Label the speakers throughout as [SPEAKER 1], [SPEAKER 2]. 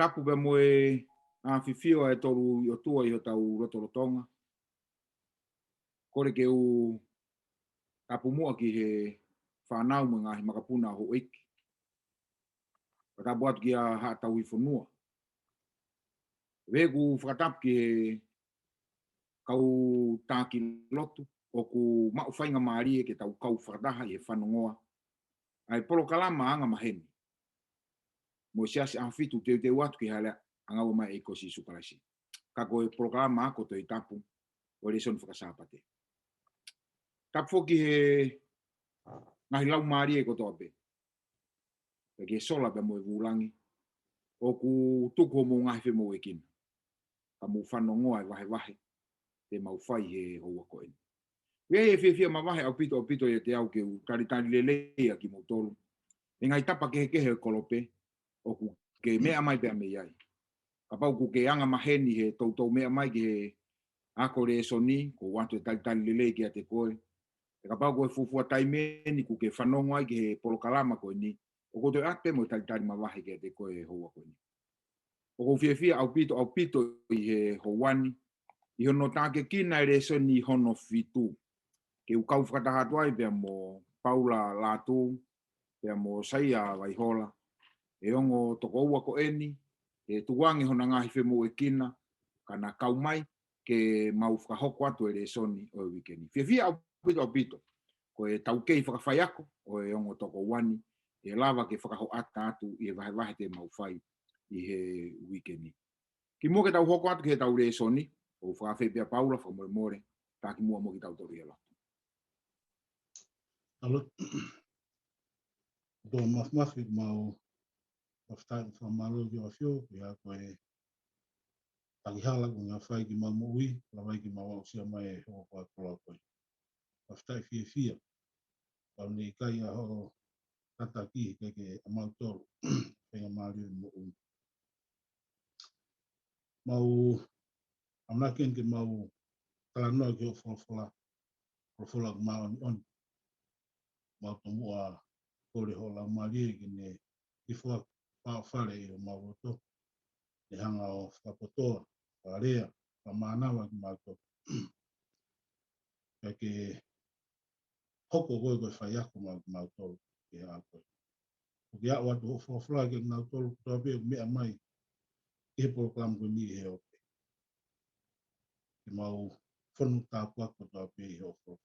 [SPEAKER 1] tapu be moe a fifio e toru o tua i o tau roto Tongan. Kore ke u tapu mua ki he whanau mo ngahi makapuna ho eiki. Tapu atu ki a haa tau i whanua. Wegu whakatapu ki he kau tāki lotu o ku mau whainga maari e ke tau kau whakataha i he whanongoa. Ai polo kalama anga maheni. Mo siasi ang fitu te watu ki halea angawa mai e kosi sukarasi. Kako e polo kalama ako to i tapu o le son whakasapate. Tapu ki he ngahi lau maari e koto ape. Ke sola pe mo e vulangi. O ku tuku mo ngahi fe mo e kina. Ka mo whanongoa e wahe. Te mau whai he hoa koe. Wea e whiawhia mawahe au pito e te au ke u taritari lelea ki mo tolu. E ngai tapa ke he kolope. O ku ke mea mai pea me iai. Ka pau ku ke anga maheni he tautou mea mai ki he ako re soni. Ko watu e taritari lelea ki a te koe. E ka pau ko e fufua taimeni ku ke whanongo ai ki he polokalama koe ni. O ko te ate mo taritari mawahe ki a te koe hoa koe ni. O ko whiawhia au pito i he houani. I hono tāke kina e reso ni hono fitu. Ke u kau whakatahatu ai pia mo Paula Latu, pia mo Saia Vaihola. E ongo toko ua ko eni, e tuwangi hona ngahi whemo e kina, kana kau mai, ke mau whakahoko atu e reso ni o wikeni. Whiawhia au pito, ko e taukei whakawhai ako, o e ongo toko wani, e lava ke whakaho ata atu, i e wahe te mau whai i he wikeni. Ki mo ke tau hoko atu ke he tau reso ni, o whakawhai pia Paula, whakamore, tā ki mua mo ki tau tori e Latu.
[SPEAKER 2] Alo, do mafi mau whaftai whamalo ki o whio, ki a koe takihala ko ngā whai ki mau mui, la wai ki mau au sia mai e hoa koe kola koe. Whaftai whia, pau nei kai a ho tata ki ke amau tolu, whenga maari mo ui. Mau, amnaken ke mau kalanoa ki o whola mau ni on. Mau tomua kore hola maari ki ne ki whua whale i o mau roto. E hanga o whapotoa, wharea, whamanawa ki mau to. Ke hoko koe whai ako mau tolu ki a koe. Ki a watu ho whawhra ki mau tolu kua pia mea mai ki he program koe ni he ope. Ki mau whanu tāpua kua pia i he ope.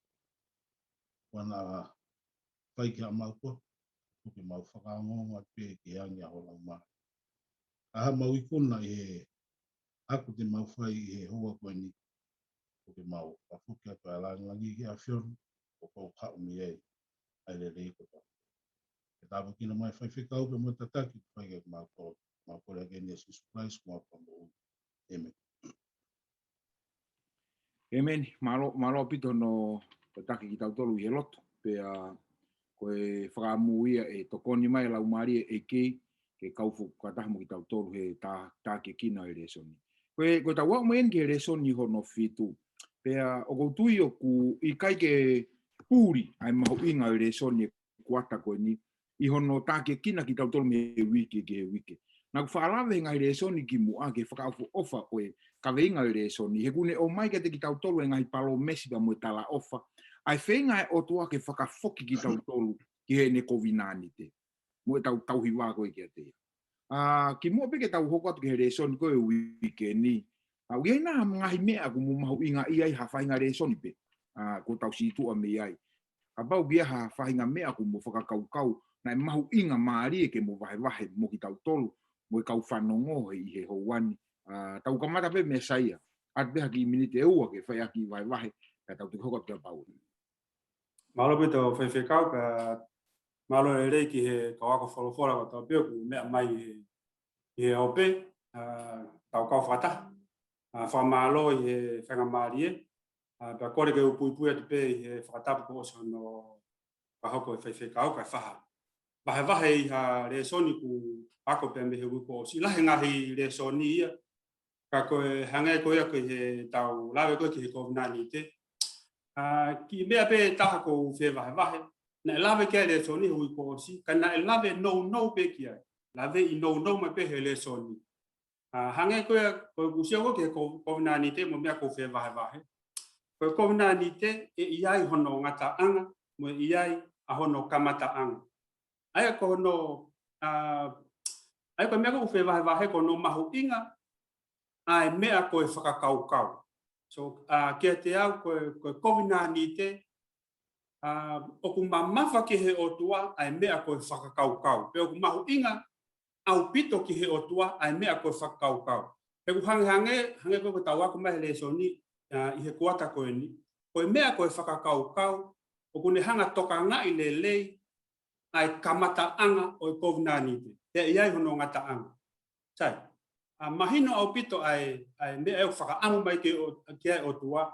[SPEAKER 2] Wana whai ki a mau koe, ki mau whakaongonga pia ki hangi a hola umā. Aha mau ikona i he aku te mau whai i he hoa koe ni. Ki mau whafuki atu a langi ki a whionu, o kou kau mi ei, ai le rei kota. E tāpu kina mai whai whikau pe mo tataki, whai ke mau kore ake ni si surprise kua pamo. Amen.
[SPEAKER 1] Amen. Malo pito no tataki ki tau tolu i he loto. Pea koe whakamuia e tokoni mai lau maari e ki ke kaufu katahamo ki tau tolu he tā ke kina e resoni. Koe tau wau maen ke resoni hono fitu. Pea o koutui o ku i kai ke pūri ai mahu inga e resoni e kuata koe ni. I hono tā ke kina ki tau tolu me he wiki ke he wiki. Nā ku whaalawe ngai resoni ki mua ke whakaufu ofa koe ka veinga e resoni. He kune o mai ke te ki tau tolu e ngai palo mesi pa mo tala ofa. Ai whenga e o toa ke whakafoki ki tau tolu ki he ne kovinani te. Mo e tau tauhiwa koe ki a te. Ki mua peke tau hoko atu ke he resoni koe wiki ni. Uia ina ngahi mea ku mu mahu inga iai ha whainga resoni pe. Ko tau situa me iai. Ka pau bia ha whainga mea ku mu whakakaukau. Na e mahu inga maari e ke mo wahe mo ki tau tolu. Mo e kau whanongo i he houani. Tau kamata pe me Saia. At beha ki minite eua ke whai aki wahe. Ka tau te hoko atu ke Paula.
[SPEAKER 3] Malo pito whaiwhekau ka malo e rei ki he kawako wholowhora wa tau pio ku mea mai i he ope. Tau kau whata. Whamalo i he whenga maari e. Pea kore ke upui atu pe i he whakatapu ko oso no kahoko e whaiwhekau ka whaha. Wahe i ha resoni ku ako pe me he wuko osi. Lahe ngahi resoni ia. Ka koe hangai koe ako i he tau lawe koe ki he kovinani te. Ki mea pe taha ko whe wahe. Na e lawe kia resoni hui ko osi. Ka na e lawe no pe kia. Lawe i no mai pe he resoni. Hange ko kusio ko ke COVID-19 mo mea ko fe vahe. Ko COVID-19 iai hono ngata anga mo iai a hono kamata anga. Ai ko hono ai ko mea ko fe vahe ko no mahu inga ai mea ko e whakakaukau. So kia te au ko COVID-19 o ku mamafa ki he otua ai mea ko e whakakaukau. Pe o ku mahu inga au pito ki he otua ai mea ko e whakakaukau. Pe ku hange ko tau aku mai le soni i he kuata ko ni. Ko e mea ko e whakakaukau o ku ne hanga toka nga i le lei ai kamata anga o COVID-19. Te iai hono ngata anga. Sai. Mahino au pito ai mea e whakaamu mai ke otua.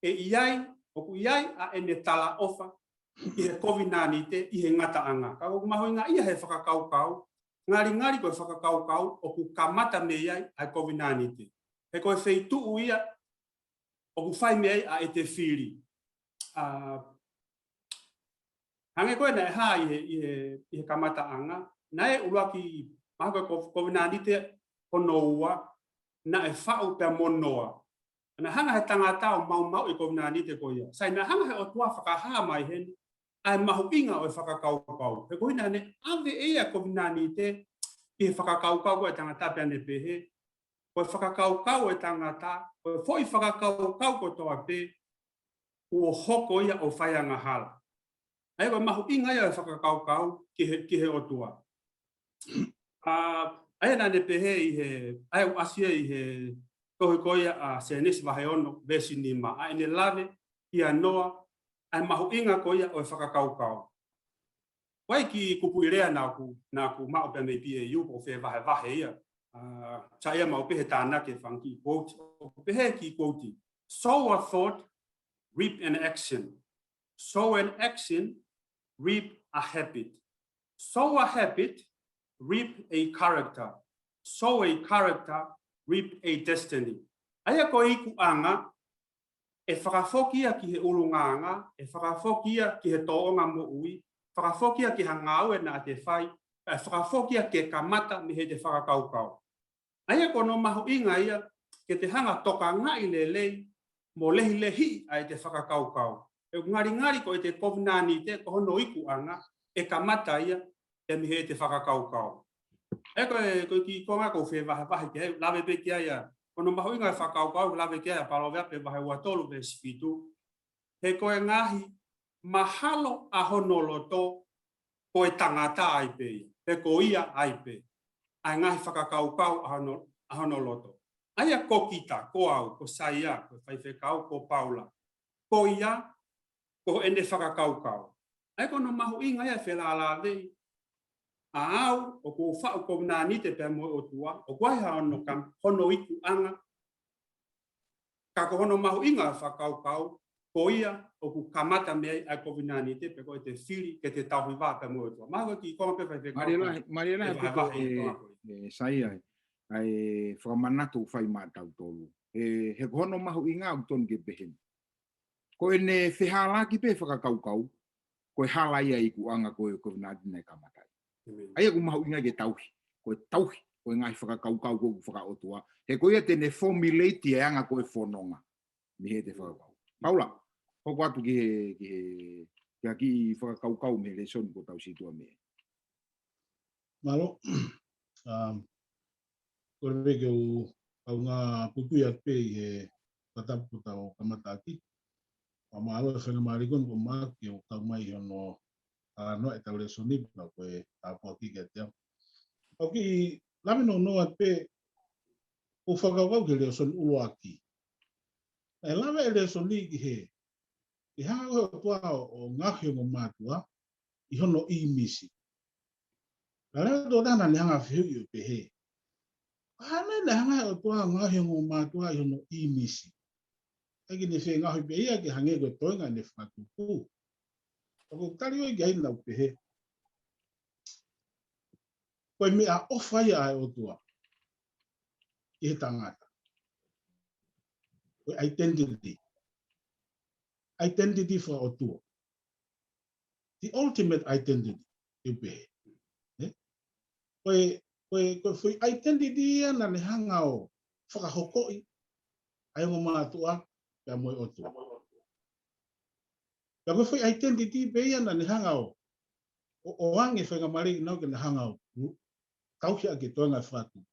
[SPEAKER 3] E iai, o ku iai a ene tala ofa i he COVID-19 i he ngata anga. Ka o maho inga ia he whakakaukau. Ngari ko e whakakaukau o ku kamata me iai ai COVID-19. He ko e wheitu ia o ku whai me ai a e te whiri. Hange koe na e ha i he kamata anga. Na e ulua ki maha ko COVID-19 hono ua na e whau pia monoa. Na hanga he tangata o mau i COVID-19 ko ia. Sai na hanga he o tua whakaha mai hen, ai mahu inga o e whakakaukau. He koina ne ave ea COVID-19 i he whakakaukau ko e tangata pia ne pehe. Ko e whakakaukau e tangata, ko e foi whakakaukau ko toa pe, o hoko ia o whaianga hala. Ai ko mahu inga ia e whakakaukau ki he o tua. Ai na ne pehe i he, ai o asia i he koia a senis Vaihola vesi nima. Ai ne lave ia noa, ai mahu inga koia o e whakakaukau. Wai ki kupu irea na ku mao pe me pia iu o fe vahe ia. Saia mau pehe tāna ke whanki quote. O pehe ki quote. Sow a thought, reap an action. Sow an action, reap a habit. Sow a habit, reap a character. Sow a character, reap a destiny. Aia ko iku anga, e whakafokia ki he urunganga, e whakafokia ki he toonga mo ui, whakafokia ki hangau e na te whai, e whakafokia ke kamata me he te whakakaukau. Aia ko no mahu inga ia, ke te hanga toka nga i le lei, mo lehi ai te whakakaukau. E ngari ko e te COVID-19 ko hono iku anga, e kamata ia, e me he te whakakaukau. Ko ki konga ko fe vahe ke lave pe kia ia ono maho inga whakaukau lave kia Paula pe vahe ua tolu pe sipitu he ko e ngahi mahalo a honoloto ko e tangata ai pe ko ia ai pe ai ngahi whakakaukau a honoloto aia ko kita ko au ko Saia ko Vaihola ko Paula ko ia ko ende whakakaukau ai ko no maho inga ia whela lave au o ko fa ko na ni te pe mo o tua o kwai ha no kam hono iku anga ka ko hono mahu inga fa kau ko ia o ku kamata me a COVID-19 pe ko te fili ke te tau va pe mo o tua ma ki ko pe fe
[SPEAKER 1] Mariela Saia ai whakamanato whai mātau tolu he hono mahu inga au ton ke pehen ko ene whihala ki pe whakakaukau ko e hala ia iku anga ko e COVID-19 kamata ai ku mahu inga ke tauhi ko e ngai whakakaukau ko whakaotua he ko ia tene formulate e anga ko e whanonga mi he te whakakau Paula hoko atu ki whakakaukau me le son ko tau situa me
[SPEAKER 2] Malo ko re ke au ngā putu ia pe i he tatapu tau kamataki o malo e whenga marikon ko maa ki o tau mai hono no e tau le soni pa ko e tāpua ki ke te au. Au ki lame no noa pe o whakakau ke leo son ulo aki. E lame e leo soni ki he i hanga koe o tua o ngahi o mātua i hono i misi. La leo tō tana ni hanga whiu i o pe he. Hane le hanga o tua ngahi o mātua i hono i misi. Eki ni whi ngahi pe ia ki hange koe toinga ni whakatupu. Ako kari oi ki haina o pe he. Koe mea ofai ai o tua. I he tangata. Koe identity. Identity for o tua. The ultimate identity. I pe he. Koe Koe fui identity na ne hanga o whakahokoi. Ai mo mātua kia moe otu. Ka koe fui identity beia na ne hanga o ange whainga mariki nau ke ne hanga o. Tauhia ke toenga whatu.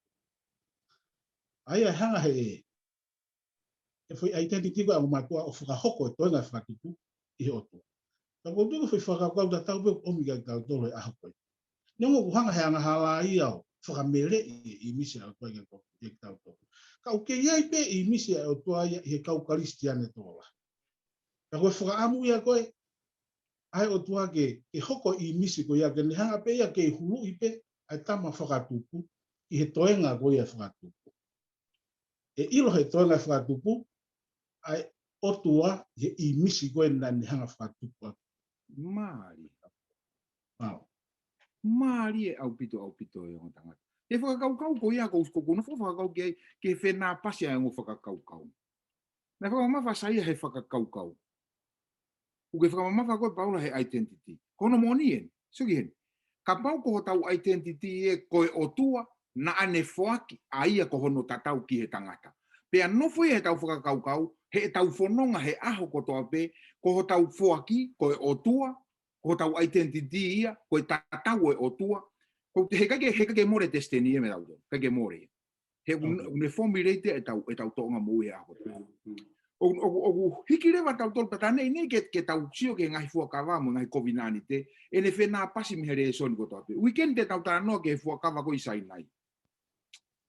[SPEAKER 2] Ai hanga he e. E fui identity koe a mo mātua o whakahoko e toenga whatu i he otu. Ka koe tuku fui whakakau da tau peo omiga tau tolo e ahokoi. Niongo kuhanga he anga hala i au. Whakamere i misi au toenga e tau tolo. Kau ke iai pe i misi au toa i he kau karistiane tola. Ka koe whakaamu ia koe. Ai o tua ke hoko i misi ko ia ke ni hanga pe ia ke hulu i pe ai tama whakatupu i he toenga ko ia whakatupu. E ilo he toenga whakatupu ai o tua i misi ko na ni hanga whakatupu.
[SPEAKER 1] Mari.
[SPEAKER 2] Wow.
[SPEAKER 1] Mari e au pito e o tangata. E whakakau ko ia ko uskoko no whakakau ke whenā pasi ai ngō whakakau. Na whakamawha Saia he whakakau. Uke whakamawha koe Paula he identity. Kono moni en, suki hen. Ka pau ko tau identity e koe o tua na ane whoaki a ia ko hono tatau ki he tangata. Pea nofo he tau whakakau, he tau whanonga he aho ko toa pe, ko ho tau whoaki koe o tua, ko tau identity ia, koe tatau e o tua. He kake more destiny e me tau, kake more. He une formulate e tau toonga mui e aho. O hiki rewa tau tolu patane nei ke tau sio ke ngai fuakawa mo ngai COVID-19 te ene whenā pasi mihere e soni ko toape. Weekend te tau tānoa ke fuakawa ko i Sinai.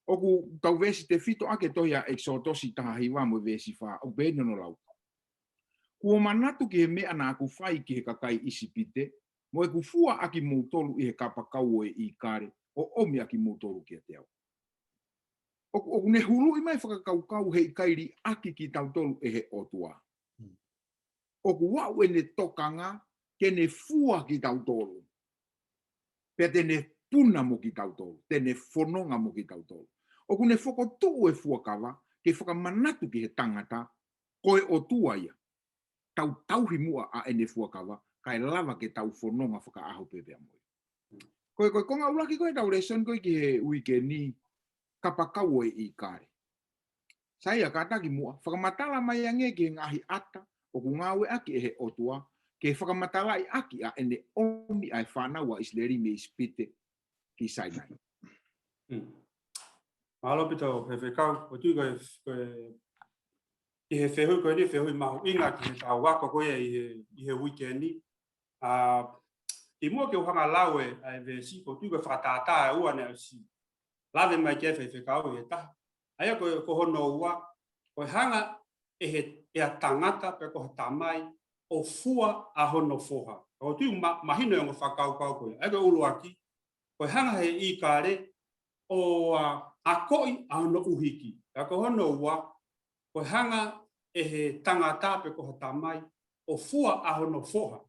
[SPEAKER 1] Oku tau vesi te fito ake tohia Exod tosi taha hiwa mo vesi wha o bēne no lau. Kua manatu ki he mea na aku whai ki he kakai isipite mo e ku fua aki moutolu i he kapakau e i kare o omi aki moutolu ki a te au. O ne hulu i mai whakakaukau he kairi aki ki tautolu e he otua. O ku wau e ne tokanga ke ne fua ki tautolu. Pea te ne puna mo ki tautolu, te ne whanonga mo ki tautolu. O ku ne whakotu e fuakawa ke whakamanatu ki he tangata koe otua ia. Tau tauhi mua a ene fuakawa kai lava ke tau whanonga whakaaho pepea moi. Koe konga ulaki koe tau reson koe ki he weekendi kapakau e i kare. Saia kataki mua, whakamatala mai ange ki ngahi ata, o ku ngawe aki e he otua, ke whakamatala i aki a ene omi ai whanaua isleri me ispite ki Sinai.
[SPEAKER 3] Mahalo pito he whekau, o tui koe i he whehui koe ni whehui mahu inga ki he tau wako koe i he weekendi. I mua ke uhanga laue ai vesi, o tui koe whakatātā e ua ne au si. Lave mai ke whekau i he taha. Aia ko hono ua, ko hanga e a tangata pe ko tamai o fua a hono foha. O tu mahino e whakau kau koe. Aia ko ulu aki, ko hanga he i kare o a koi a hono uhiki. Aia ko hono ua, ko hanga e he tangata pe ko tamai o fua a hono foha.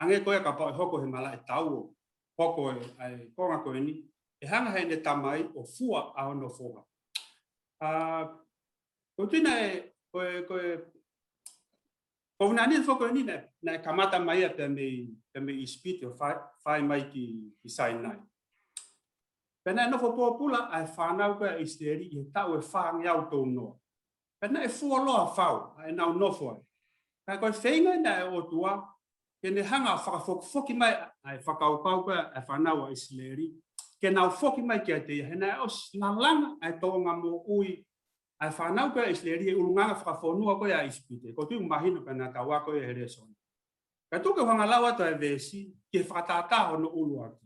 [SPEAKER 3] Ange koe ka pao hoko he mala e tau hoko e konga koe ni. E hanga he ne tamai o fua a hono foha. Ko tina ko nani foko ni na kamata mai pe me ispiti o fai mai ki Sinai. Pena no fo popula ai fana ko isteri e tau e fang ya to no. Pena e fu lo fau ai na no fo. Ka ko fenga na o tua ke ne hanga fa foki mai ai fa kau ko ai fana o isleri. Ke na foki mai ke te hena os na langa ai tonga mo ui ai whanau koe isleri e ulunganga whakafonua koe a ispite. Ko tui mahino pena tawa koe e reson. Ka tuke whangalawa to e vesi ke whakatata hono ulu aki.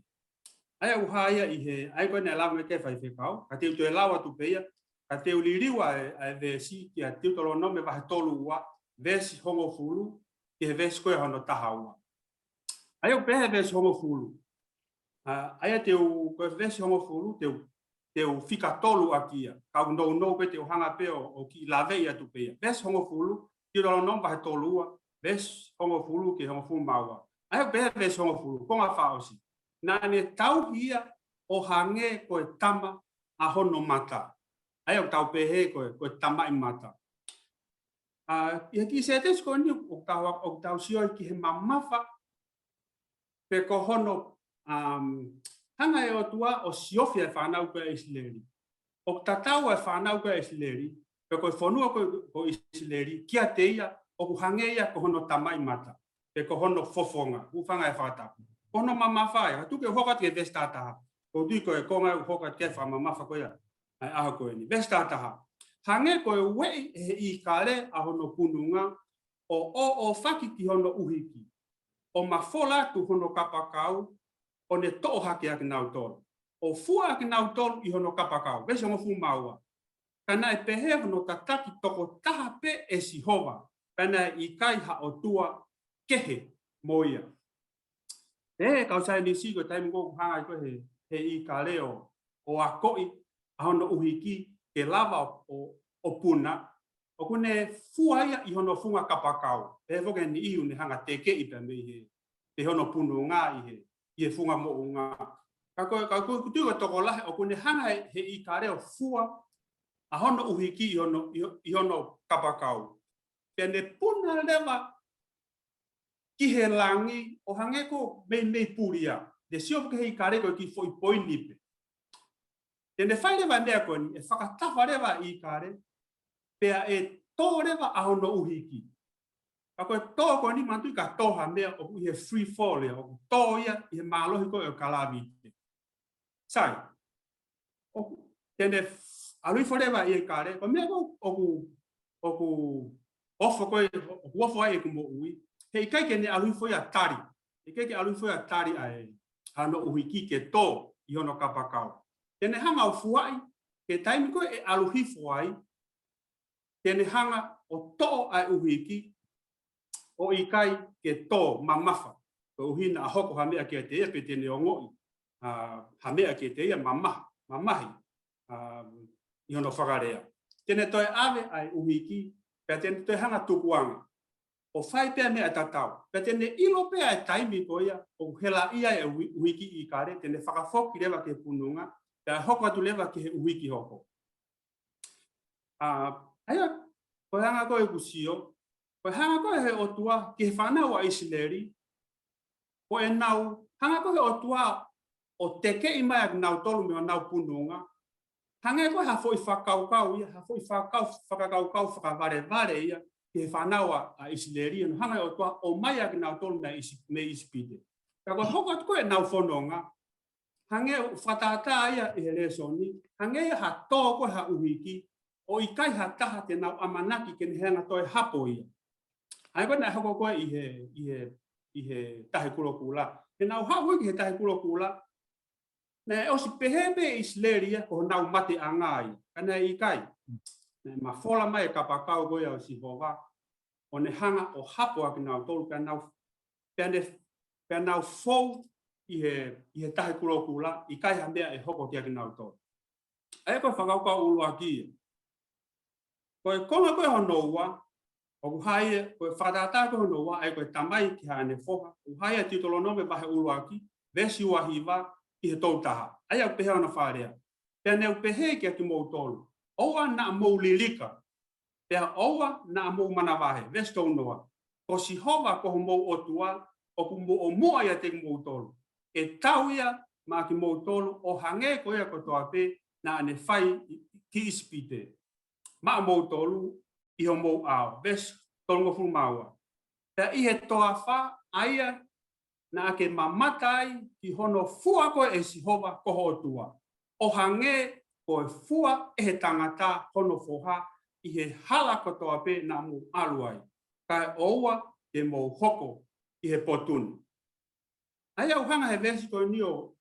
[SPEAKER 3] Aia uhaia i he, ai koe ne alamu e ke whaifekau, ka teu to e lawa tu peia, ka teu liriwa e vesi ki a teu tolo nome wahe tolu ua, vesi hongo fulu, ki he vesi koe hono taha ua. Aia upehe vesi hongo fulu. Aia teu koe vesi hongo fulu, teu fika tolu akia, kau no pe teu hanga peo o ki lave ia tu pea. Ves hongo fulu, ki dolo non bahe tolua, ves hongo fulu ki hongo fulu maua. Aia pe ves hongo fulu, konga faosi. Na ne tau ia o hange koe tama a hono mata. Aia tau pehe koe tama i mata. Ia ki se te sko ni o tau sioi ki he mamafa pe ko hono hanga e o tua o siofia e whanau koe Isileri. O tatau e whanau koe Isileri, pe koe whanua koe Isileri, kia te ia, o kuhange ia ko hono tamai mata, pe ko hono fofonga, ufanga e whatapu. Kono mamawhai, hatu ke hokat ke vestataha, ko tui koe konga hokat ke whamamafa koe ai aha koe ni, vestataha. Hange koe wei he I kare a hono pununga, o whaki ki hono uhiki, o mafola tu hono kapakau, o ne to'o hake ake nau tolu. O fua ake nau tolu I hono kapakau. Vese mo fu maua. Kana e pehe hono tataki toko taha pe e sihova. Kana I kai ha o tua kehe moia. E kausai ni sigo taimu koku hanga ko he I ka leo o a koi a hono uhiki ke lava o puna. O kune fua ia I hono funga kapakau. E voke ni iu ne hanga teke I pe me he hono punu ngā I he funga mo unga. Ka koe kutuga toko lahe o kune hanga he I ka reo fua a hono uhiki I hono kapakau. Pene puna lewa ki he langi o hange ko me puria. De sio ke he ka reo ki foi poinipe. Tene whai lewa mea koni e whakatawa lewa I ka re pea e tō lewa a hono uhiki. Ako tō ko ni mantu ka tōha mea o I he free fall ia, o tō ia I he mālohi ko e o kalawite. Sai, tene alui wharewa I e kare, o mea ko oku ofo koe, oku ofo ai e kumo ui, he ikai ke ne alui whoia tari, ikai ke alui whoia tari ai, hano uhiki ke tō I hono kapakau. Tene hanga o fuai, ke taimi koe e aluhi fuai, tene hanga o tō ai uhiki, o ikai ke tō mamafa. Ko uhina a hoko ha mea ke te ia pe tene o ngoi. Ha mea ke te ia mamahi. I hono whakarea. Tene toi ave ai uhiki, pe tene toi hanga tukuanga. O whai pia mea tatau. Pe tene ilo pia e taimi ko ia, o hela ia e uhiki I kare, tene whakafoki lewa ke pununga, pe hoko atu lewa ke he uhiki hoko. Aia, ko hanga ko e kusio, ko hanga ko he otua ke whanau a Isileri, ko e nau, hanga ko he otua o teke I mai ak nau tolu me o nau pununga, hanga ko ha foi whakaukau ia, ha foi whakaukau whakavare ia, ke whanau a Isileri, hanga e otua o mai ak nau tolu me Isipide. Ka ko hoko ko e nau whanonga, hanga whatata ia I he resoni, hanga ia ha tō ko ha uhiki, o ikai ha taha te nau amanaki ke hanga toi hapo ia. Ai ko na hoko ko I he tahe kurokula. He nau hapo ki he tahe kurokula. Na o si pehebe Isileri ko nau mate angai. Kana ikai. Na mafola mai kapakau ko ia o si hova. O ne hanga o hapo aki nau tolu pe nau fou I he tahe kurokula. Ikai ha mea e hoko ki aki nau tolu. Ai ko whakaukau ulu aki. Ko e konga koe honoua, o kuhaia, ko e whadata koe honoua, ai ko e tamai ki haane whoka, kuhaia titolo nome wahe uluaki, vesi ua hiwa I he tautaha. Ai au pehe ona wharea. Pea neu pehe ki aki mou tolu. Oua na mou lilika. Pea oua na mou manawahe, vesi tau noa. Ko si hova ko mou otua, o ku mou o mua ia te mou tolu. E tau ia ma ki mou tolu, o hange ko ia ko toa pe, na ane whai ki Isipide. Ma mou tolu I ho mou ao, ves tolongo fu maua. Te I he toa wha aia na ake mamatai ki hono fua koe e sihova koho otua. O hange koe fua e he tangata hono foha I he hala ko toa pe na mou aluai. Kai oua e mou hoko I he potuni. Aia uhanga he vesi koe ni o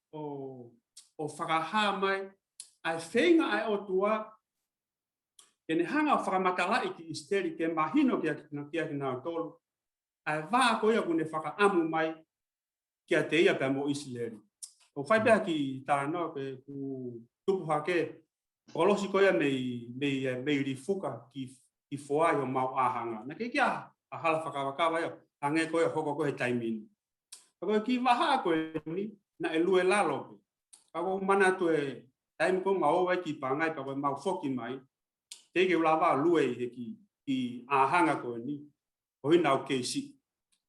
[SPEAKER 3] whakaha mai, ai whenga ai otua, Kene hanga o whakamatalai ki Isteri ke mahino ki aki nau tolu. Ai wā ko ia kune whakaamu mai ki a te ia pe mo Isileri. O whaipea ki tānoa pe ku tupu hake. Kolosi ko ia mei rifuka ki whoai o mau ahanga. Na ke kia a hala whakawakawa ia. Hange ko ia hoko ko he taimini. Ako ki waha ko ni na e lue lalo. Ako mana tu e taimi ko maowa ki pangai pa ko mau foki mai. Te ke ulawa lue he ki ahanga ko ni o hina o keisi.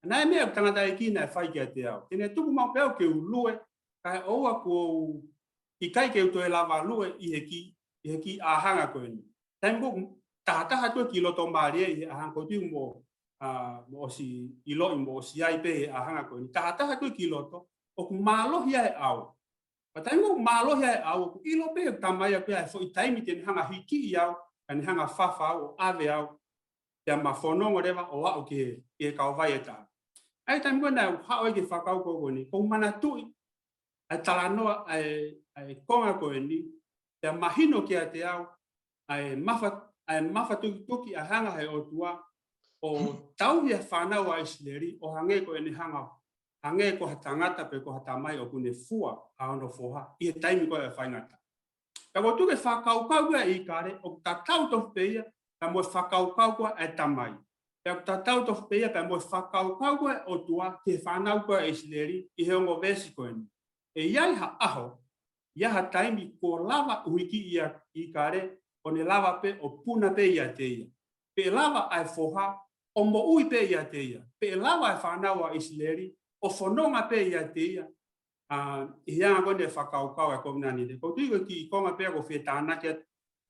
[SPEAKER 3] Na e mea tangata e ki na e whai kia te au. Tene tuku mau peo ke lue Kai oa ko I kai ke to lava lue I heki ahanga ko ni. Tembo tata hatu ki lo tombari I ahang ko tu mo mo si ilo mo si ai pe ahanga ko ni. Tata hatu ki lo to o malo hia au. Patango malo hia au ilo pe tamaya pe fo itaimi ten hanga hiki iau kan hanga fafa o ave au. Ya mafono mo deva o au ke ka vai eta. Ai tembo na ha o ke fakau ko ni. Ko mana tu ai talanoa ai konga ko ni te mahino ke te au ai mafa tuki a hanga he o tua o tau ia whanau a isleri o hange ko ni hanga hange ko hatangata pe ko hatamai o kune fua a ono foha I he taimi ko e whaingata ka ko tuke whakaukau I kare o tatau tof peia ka mo whakaukau ko e tamai ka tatau tof peia ka mo whakaukau ko o tua ke whanau ko e isleri I he ongo vesi ko ni e iai ha aho, ia ha taimi ko lava uiki ia I kare, o ne lava pe o puna pe ia te ia. Pe lava ai foha, o mo ui pe ia te ia. Pe lava ai whanaua isleri, o whanonga pe ia te ia. I hea ngone whakaukau e kominani te. Ko tui ki I konga pe ko whetana kia,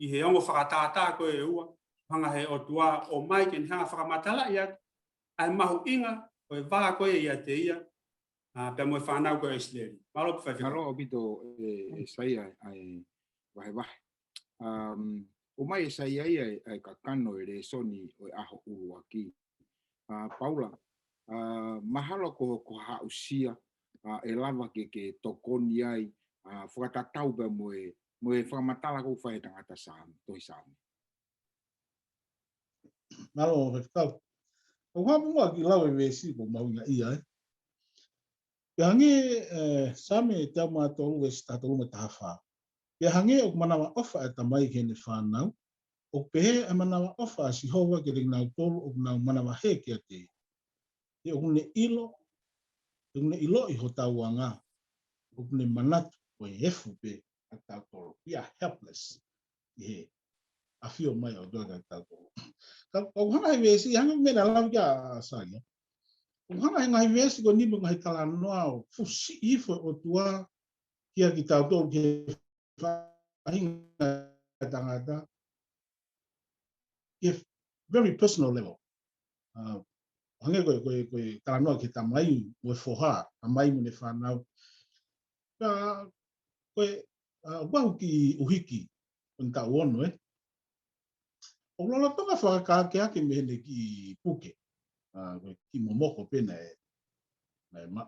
[SPEAKER 3] I he ongo whakatata ko e ua, hanga he o tua o mai ken hanga whakamatala ia, ai mahu inga, o e waha ko ia te ia, pe mo whanau ko isleri. Malo pe whawhika.
[SPEAKER 1] Malo obito Saia ai Vaihola. O mai Saia ai ka kano e soni o aho ulu aki. Paula, mahalo ko hausia e lava ke tokoni ai whakatatau pe mo e whakamatala ko whae tangata sāmi, toi sāmi.
[SPEAKER 2] Malo whakau. O hapunga ki lawe vesi ko maunga ia. Ia hange same te ama tolu e statolu me tahawha. Ia hange o manawa ofa e tamai ke ne whanau. O pehe e manawa ofa si hova ke ring nau tolu o nau manawa he ke te. Ia o ne ilo I hotau anga. O ne manatu o e hefu pe a tau tolu. Ia helpless. Ia a fio mai o doa ka tau tolu. O hana i vesi, hana mena lau kia Saia. O hana i ngai vesi ko nipo ngai kala noa o fusi ifo o tua kia ki tau tolu ke whahinga tangata. Ia very personal level. Hange koe kala noa ke tamai mo e foha, tamai mo ne whanau. Koe wahu ki uhiki, o ta ono O lolo tonga whakaka ke me hene ki puke. Ki momoko pena e ma.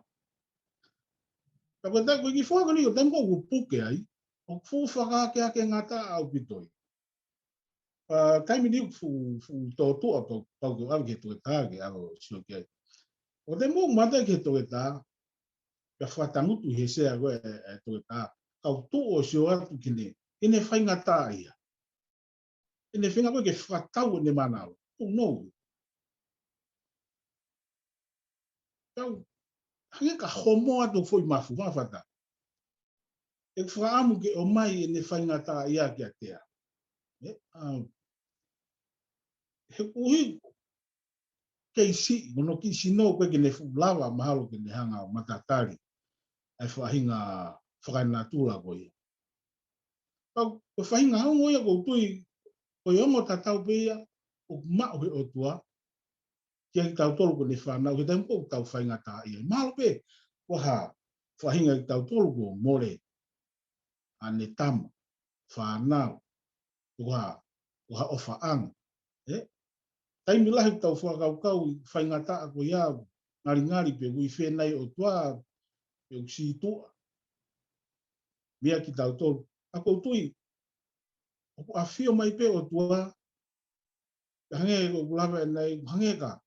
[SPEAKER 2] Ka koe ki whaka ni o tango ku puke ai, o fu whakaka ke ngata au pitoi. Taimi ni fu tōtu o tau ke au ke toke tā ke au sio ke ai. O te mō mata ke toke tā, ka whatangutu he sea koe e toke tā. Kau tō o sio atu kine, ene whainga tā ia. Ene whinga koe ke whatau ne manao. Oh no. Kau hange ka homo atu foi mafu whawhata. E whaamu ke o mai e ne whainga tā ia ki a tea. He kuhi kei si, mono ki sino koe ke ne lava mahalo ke ne hanga o matatari. E whahinga whakainatula koe. Kau whahinga hongo ia kou tui koe ongo tatau pe ia o mao he o tua. Kia ki tau tolu ko ne whanau, he taimpo tau whainga tā ia. Mahalo pe, waha whahinga ki tau tolu ko more. Ane tama, whanau, waha ofa anga. Taimi lahi tau whakaukau, whainga tā ko ia, ngari pe ui whenai o tua, pe usi tua. Mea ki tau tolu. Ako tui, a whio mai pe o tua, hange ko kulawe nei, hange ka,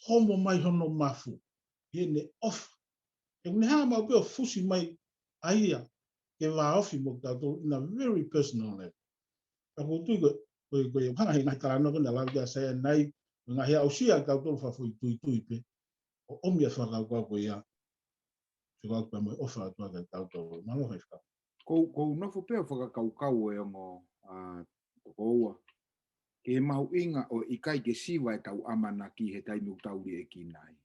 [SPEAKER 2] homo mai hono mafu, hene ofa. E kune hanga mau pe o fusi mai aia, ke wā ofi mo tau tolu, in a very personal level. Ako tui koe hanga he ngai tarano kona lau kia Saia nei, ngā hea ausia tau tolu whafui tui pe, o omia whakaukau ko ia, whakaukau mai ofa atua ka tau tolu, malo hei whakau.
[SPEAKER 1] Kou nofo pea whakakaukau e ongo koua. Ke mahu inga o ikai ke siwa e tau amana ki he taimi utauri e ki nai.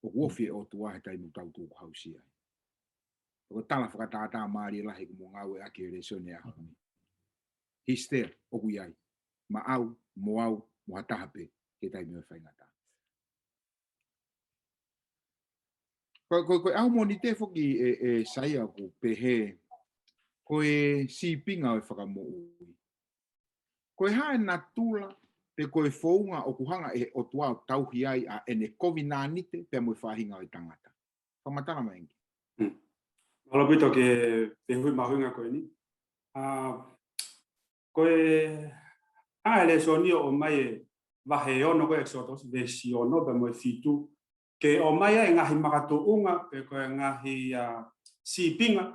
[SPEAKER 1] o wofi o tua he tai mutau tu hausia. O tala whakatata maari lahi mo ngau e ake resone a honi. Hister o guiai, ma au, mo hatahape ke tai me whaingata. Koe au moni te whoki e Saia ko pehe, koe si pinga o whakamo ui. Koe hae na tula, pe koe whounga o kuhanga e o tua tauhi ai a ene kovi nā nite pe mo whahinga o i tangata. Whamatana maingi.
[SPEAKER 3] Malopito ke pe hui mahunga koe ni. Koe haele sonio o mai e vahe ono koe Exodus, vesi ono pe mo e fitu, ke o mai e ngahi makato unga, pe koe ngahi si pinga,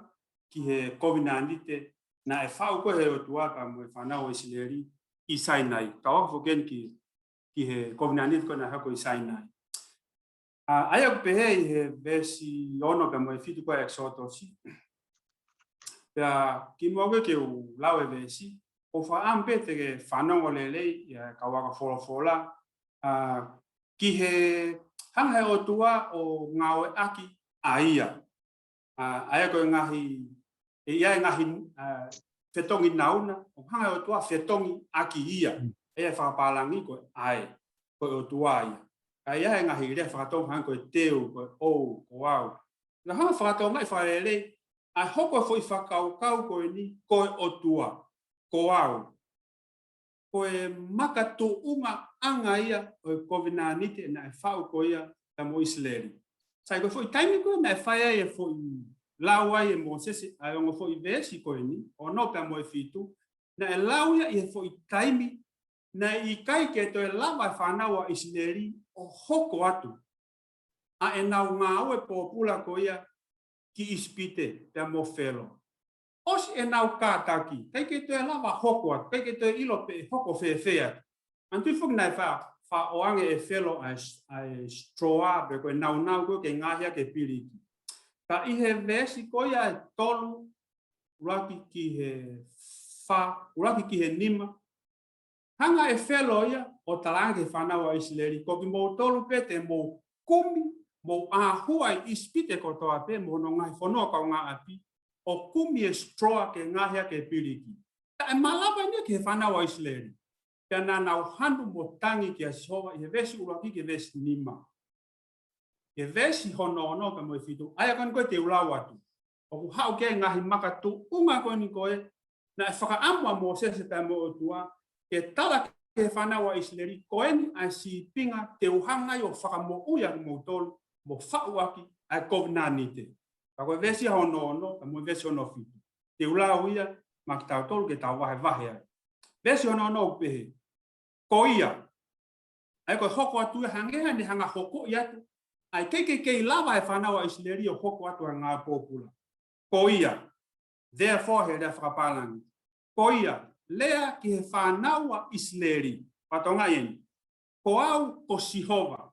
[SPEAKER 3] ki he COVID-19, na e whau koe he o tuata mo e whanau e sileri i Sinai. Ka wako ken ki he COVID-19 koe na hako i Sinai. Aia ku pehe i he vesi ono pe mo e fitu koe Exodus. Pea ki moge ke u lau e vesi, o whaampe te ke whanongo lelei, ka waka whola, ki he hanga o tua o ngawe aki a ia. Aia koe ngahi, e ia ngahi whetongi nauna, o hanga o tua whetongi aki ia. Ea whakapalangi koe ai, koe o tua ia. Ka ia ngahi rea whakatonga hanga koe teu, koe ou, koe au. Na hanga whakatonga i whaelei, a hoko foi whakaukau koe ni, koe o tua, koe au. Koe makato unga anga ia o COVID-19 na e whau ko ia ta mo Israeli. Sai ko foi taimi ko na e whaia e foi laua e mo sese a ongo foi vesi ko ni o no ta mo e fitu na e laua e foi taimi na I kai ke to e lava whanau a Israeli o hoko atu. A e nau ngā e popula ko ia ki ispite ta mo felo. Os e nau kātaki, kai ke te lava hoko atu, kai ke te ilo pe hoko whewhea. Antu whuk nai wha oange e whelo a stroa, pe koe nau koe ke ngahia ke piriki. Ka I he vesi koe a e tolu, uraki ki he wha, uraki ki he nima. Hanga e whelo ia, o talange whanau a Israeli, ko ki mou tolu pe te mou kumi, mou ahua I ispite kotoa pe, mou no ngai whanua kau ngā api, o kumi e stroa ke ngahia ke piriki. Ta e malapa ni ke whanau a Israeli. Pea nā nau handu mo tangi ki a Sihova, I he vesi uraki ke vesi nima. Ke vesi hono ka mo e fitu. Aia kan koe te ulau atu. O ku hau ke ngahi makatu unga koe ni koe, na e whakaamua mo sese ta mo o tua, ke tala ke whanau a Israeli, koe ni a si pinga te uhanga I o whakamo uia ki mo tolu, mo whauaki a COVID-19. Ka koe vesi hono, ka mo vesi hono fitu. Te ulau ia, ma ki tau tolu ke tau wahe ai. Vesi hono upehe. Ko ia. Ai koe hoko atu e hangeha ni hanga hoko I atu. Ai kei lava e whanau a Israeli o hoko atu a ngā pōpula. Ko ia. Therefore he rea whakapalangi. Ko ia. Lea ki he whanau a Israeli. Patonga ieni. Ko au ko Sihova.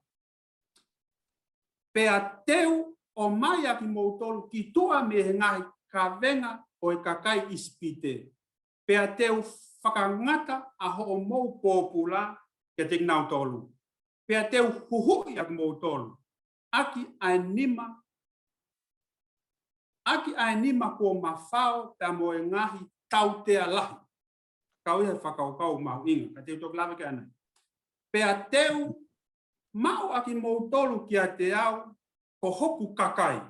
[SPEAKER 3] Pea teu o mai aki moutolu ki tua me he ngahi ka venga o e kakai ispite. Pea teu whakangata a ho o mou pōpula ke te nau tolu. Pea teu huhui aki moutolu. Aki a nima ko mawhao ta mo e ngahi tau tea lahi. Kau ia whakaukau mau inga. Ka teu tok lawe ke ana. Pea teu mau aki moutolu ki a te au ko hoku kakai.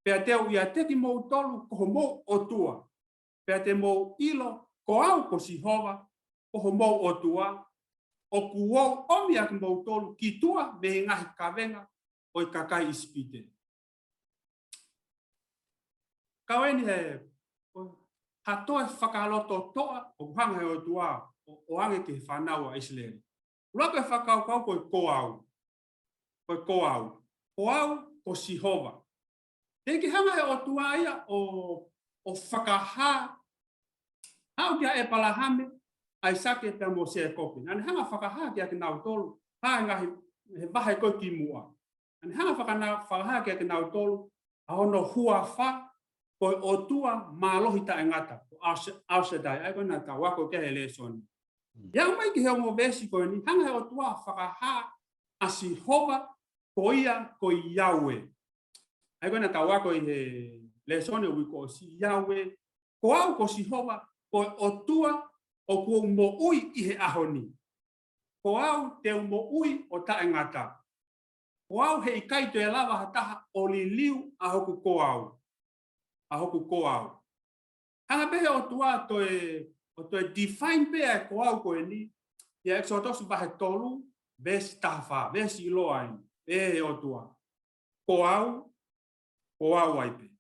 [SPEAKER 3] Pea teu ia te ki mou tolu ko mou o tua. Pea te mou ilo ko au ko Sihova ko mou o tua. O kuou omi aki mou tolu ki tua me ngahi kawenga o I kakai ispite. Kaweni he hatoe whakaloto toa o hanga o tua o ange ke whanau a Israeli. Raka whakaukau ko au. Ko au. Ko au ko Sihova. Teki hanga he o tua ia o whakaha. Hau kia e palahame ai sake te mo se kopi. Nani hanga whakaha kia ki nau tolu. Ha ngahi he vahe koe ki mua. Nani hanga whakaha kia ki nau tolu. Ahono hua wha koe o tua mālohi ta engata. Ausedai. Ai koe nā ta wako ke he le soni. Ia mai ki he o mo vesi koe ni. Hanga he o tua whakaha a Sihova koia ko Yahweh. Ai kona tawa ko he lesone wi ko si Yahweh. Ko au ko si hova ko otua o ko mo ui I he ahoni. Ko au te mo ui o ta ngata. Ko au he ikai to lava hataha o li liu a hoku ko au. A hoku ko au. Hanga pe o tua to e define pe a ko au ko ni. Ya Exodus bahe tolu ves tafa, ves iloain. E o tua. Ko au ai pe.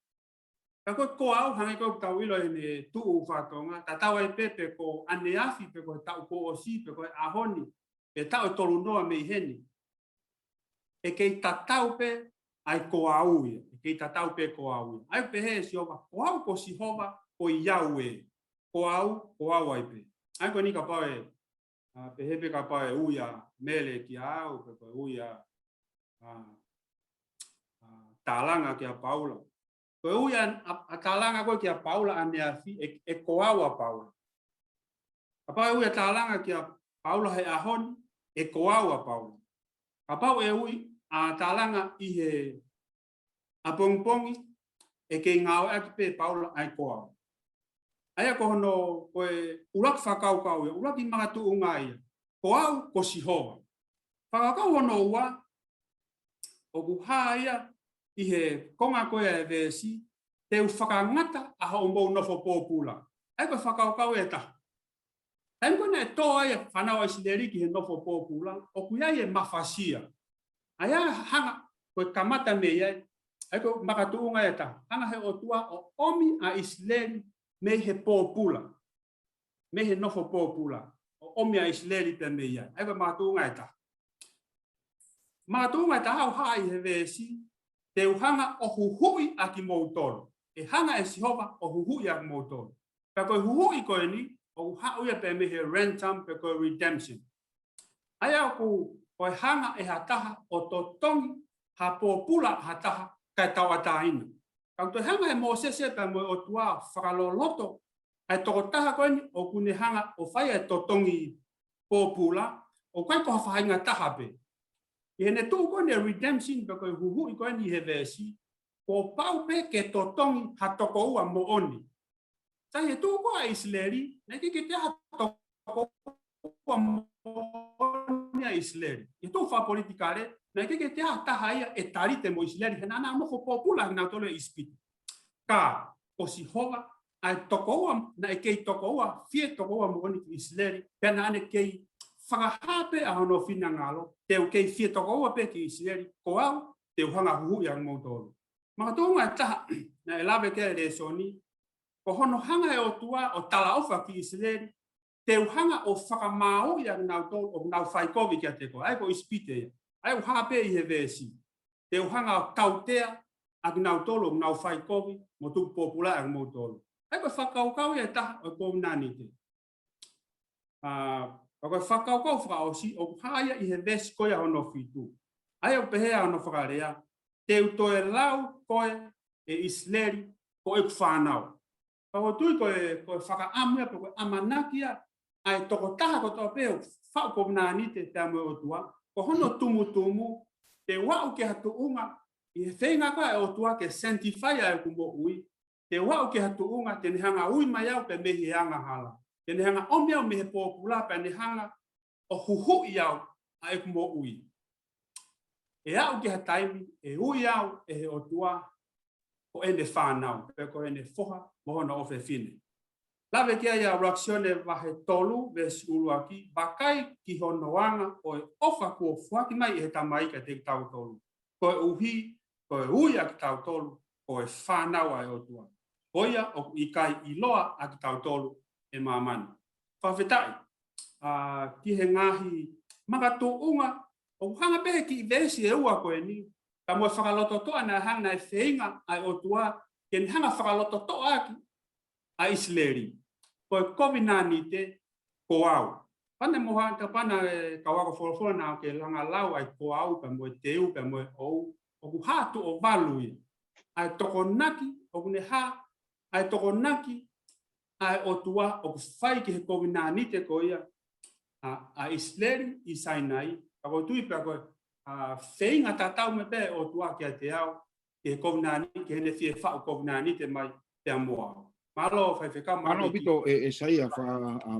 [SPEAKER 3] Ko au hanga ko tau ilo ni tu fatonga, tatau ai pe ko aneafi pe ko tau ko osi pe ko ahoni. Pe tau tolu noa me heni. E kei tatau pe ai ko au ia. E kei tatau pe ko au ia. Ai pe he si ova, ko au ko si hova ko Yahweh. Ko au ai pe. Ai ko ni ka pau e, pe he pe ka pau e uia mele ki au, pe ko uia talanga ki a Paula. Ko uia a talanga ko ki a Paula ane afi e ko au a Paula. Apa uia talanga ki a Paula he ahon e ko au a Paula. Apa e ui a talanga I he a pongpongi e ke ngau aki pe Paula ai ko au. Ai ko hono ko ulak fakau kau e ulak I mangatu ungai. Ko au ko si hova. Fakau hono ua o buhaia I he konga ko e vesi te u whakangata a ho mbo nofo pōpula. Ai ko whakau e ta. Ai ko ne toa e whanau I sileri ki he nofo pōpula, o kuia e mafasia. Ai hanga ko kamata me ia, ai ko makatuunga e ta. Hanga he otua o omi a Israeli me he pōpula. Me he nofo pōpula. O omi a Israeli pe me ia. Ai ko makatuunga e ta. Makatuunga e ta hau hai he vesi, te uhanga o huhui a ki moutoro. E hanga e sihova o huhui a ki moutoro. Pe koe huhui koe ni, o hauia pe me he ransom pe koe redemption. Ai au koe hanga e hataha o totongi ha pōpula hataha kai tawataina. Kau te hanga e Mosese pe mo o tua whakaloloto, ai toko taha koe ni o kune hanga o whai e totongi pōpula, o kai koha whainga taha pe. I ne tū koe ne redemption pe koe huhui koe ni he vesi, ko pau pe ke totongi ha toko ua mo oni. Sa he tū koe a Israeli, ne ke te ha toko ua mo oni a Israeli. I tū wha politikare, ne ke te ha taha ia e tarite mo Israeli, he nana mofo pōpula na tole ispiti. Ka, o si hova, ai toko ua, na e kei toko ua, fie toko ua mo oni ki Israeli, pena ane kei whakahape a hono whina ngalo, teo kei fie toko ua pe ki Israeli, ko au, teo hanga huhui ang mautoro. Maka tōnga e taha, na e lawe ke re soni, ko hono hanga e o tua o tala ofa ki Israeli, teo hanga o whakamau i ang nautoro, o nau whaikovi kia te ko, ai ko ispite, ai o hape I he vesi, teo hanga o tautea, ang nautoro, o nau whaikovi, mo tuku popula ang mautoro. Ai ko whakaukau e taha, o kou nanite. Koe whakaukau whakaosi, o haia I he vesi koe a hono whitu. Ai o pehea hono whakarea, te utoe lau koe e Israeli, koe ku whanau. Pao tui koe whakaamua, koe amanakia, ai toko taha ko toa peo, whau ko nānite te amue o tua, ko hono tumu, te wau ke hatu unga, I he whenga koe o tua ke sanctify ai kumbo ui, te wau ke hatu unga, te nehanga ui mai au pe mehi anga hala. Te nehanga omi au mehe pōpula pe nehanga o huhu I au a e kumbo ui. E au ke hataimi, e ui au e he o tua o ene whanau, pe ko ene foha mohona o fe fine. Lawe kia ia reaksione wahe tolu vesi uluaki, bakai ki honoanga o e ofa kua fuaki mai e he tamaika te tau tolu. Ko e uhi, ko e ui a ki tau tolu, ko e whanau a e o tua. Hoia o ikai iloa a ki tau tolu e mamani. Whawhetai, ki he ngahi makatu unga, o hanga pehe ki vesi e ua koe ni, ka moe whakaloto toa na hanga e wheinga ai o tua, ke ni hanga whakaloto toa aki a Israeli. Koe kovinani te ko au. Pane moha ka pana ka wako wholofola na ke langa lau ai ko au, pe moe teu, pe moe ou, o ku hatu o valui. Ai toko naki, o kune ha, ai toko naki, ai o tua, o ku whai ki he kovinani te ko ia, a Israeli I Sinai, ako tui pe koe, Whenga tatau me pe o tua kia te au, ke kovnani, ke hene fie whao kovnani te mai te amoa. Malo whai whekau
[SPEAKER 1] Ano
[SPEAKER 3] mahi.
[SPEAKER 1] pito e Saia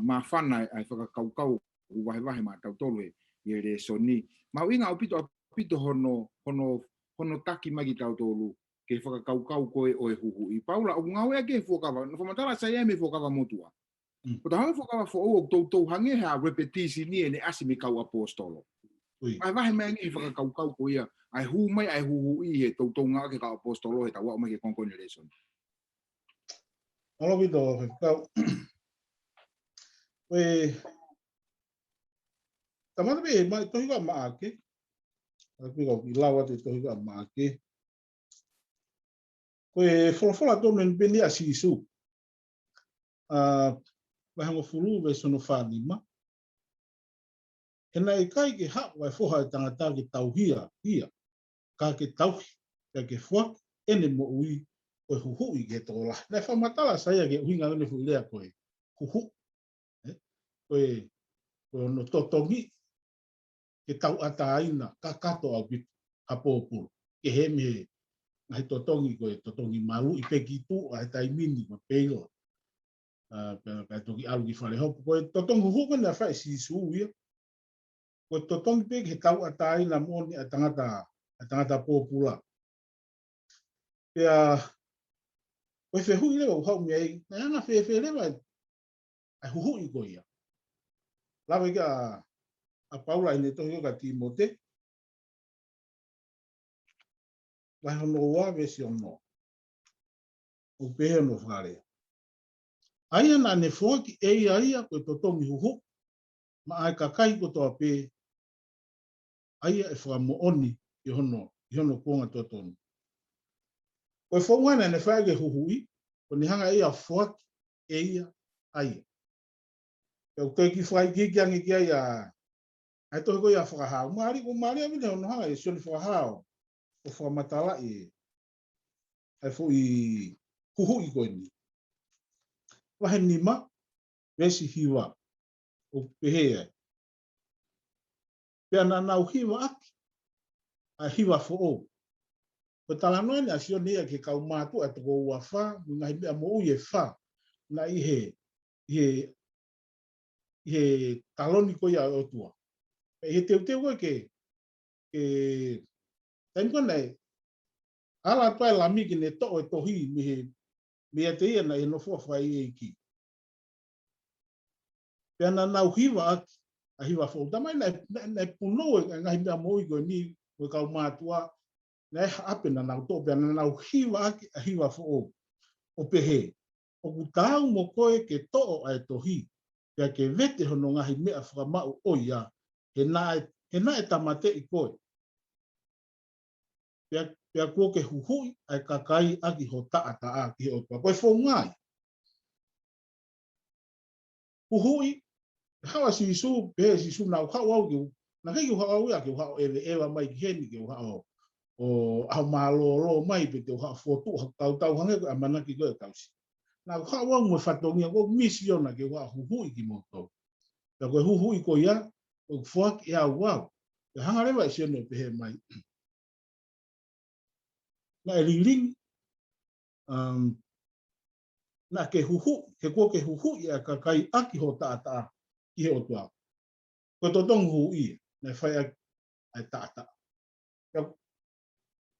[SPEAKER 1] ma whana ai whakakaukau u wahe ma tautolo e re soni. Ma winga o pito hono taki magi tautolo ke whakakaukau koe o e huhu. I Paula, o ngau e ke whokawa, no whamatala Saia me whokawa motua. O ta hanga whokawa fo o tautou hange ha repetisi ni e ne asi me kau apostolo. Ai wahe mea ngi whakakaukau ko ia, ai hu mai ai huhu i he tautou ngā ke kau apostolo he tawa o mai ke konkoni re soni.
[SPEAKER 2] Alo pito whakau. Tamata pe mai tohi ka maake. Piko ki lawa te tohi ka maake. Koe wholofola tonu en peni a sisu. Wahango fulu ve sono whanima. Hena e kai ke hao wai foha e tangata ke tauhia, hia. Ka ke tauhi, ka ke fuak, ene mo ui, koe huhu i ke tola. Nei whamatala Saia ke uhinga ngane fuilea koe huhu. Koe no totongi, ke tau ataina, ka kato au bitu, hapopuru. Ke heme ngai totongi koe, totongi maru i pekitu, ai taimini, ma peilo. Kai toki alu ki whale hopu. Koe totongi huhu kena whai sisu ia. Koe totongi peke he tau ataina moni a tangata popula. Pea, koe whehui lewa uhau mea i, na anga whewe lewa ai huhu i koe ia. Lawa ika a Paula ine tohi ka Timote. Vaihola ua vesi ono. O pehe no whare. Aia na ne whoaki aia koe totongi huhu. Ma ai kakai ko toa pe. Aia e whakamooni i hono kuonga totonu. Koe whaungana ne whaege huhui. Ko ni hanga ia whoaki aia. Kau koe ki whai kikiangi ki aia. Ai tohi koe ia whakahau. Maari ko maari a mine hono hanga e sioni whakahau. O whakamatala e. Ai fo i huhu i koe ni. Wahe nima. Vesi hiwa. O pehea. Pea na nau hiwa aki. A hiwa fo o. Ko talanoa ni a sioni ia ke kau mātu a toko ua wha. Ngahi mea mo uie wha. Na ihe taloni ko ia o tua. He teu koe ke taim kone ala toa la miki ne to e tohi me te ia na e no fo fa i ki. Pea na nau hiwa aki a hiwa fo. Tamai na puno e ngahi mea mo i koe ni koe kau mātua na e hape na nau to. Pea na nau hiwa aki a hiwa fo o pehe. O kutau mo koe ke to a e tohi. Pea ke vete hono ngahi mea whakamau o ia. He na e tamate i koe. Pea kua ke huhui ai kakai aki ho taa ki o tua. Koe whaungai. Huhui, hawa sisu, pehe sisu nau hau au ki. Na kei ki hau au ia ki hau ewa mai ki heni ki hau o au malolo mai pe te hau fotu hau tau hange ko amanaki koe tausi. Nau hau au mo whatongia ko misiona ki hau huhui ki moto. Pea koe huhui ko ia, o fuak ia wau. Pea hangarewa isi ono pehe mai. Na e liling, na ke huhu, ke kua ke huhu ia kakai aki ho taa ki he o tua. Ko totong hu i, na whai ai taa.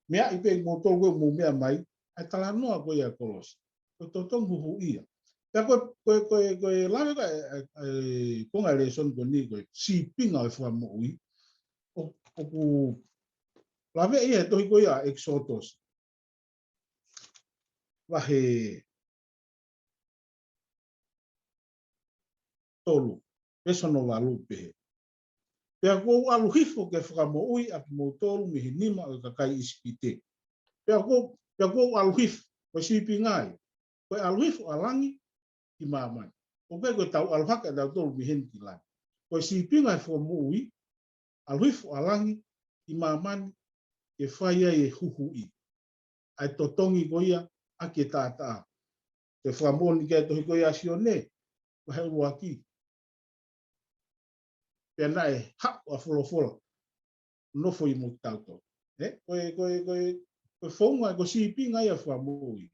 [SPEAKER 2] Mea i pe mo tolu koe mo mea mai, ai tala noa koe ia kolosi. Ko totong hu ia. Pea koe lawe koe konga le son ko ni koe, si pinga e wha mo ui. O ku lawe ia tohi koe ia Exodus. Wahe tolu, peso no walu pehe. Pea kou alu hifo ke whakamo ui aki mo tolu mihi nima o kakai ispite. Pea kou alu hifo, koe sipi ngai. Koe alu hifo alangi ki mamai. Koe tau alu haka dau tolu mihen ki lai. Koe sipi ngai whakamo ui, alu hifo alangi ki mamani ke whaia e huhui. Ai totongi koia aki e tata. Te whakamo ni kia tohi koia sione, wahe uaki. Pea nae hap a wholofola. no foi mo tauto. Koe fonga ko si pinga ia fa moi.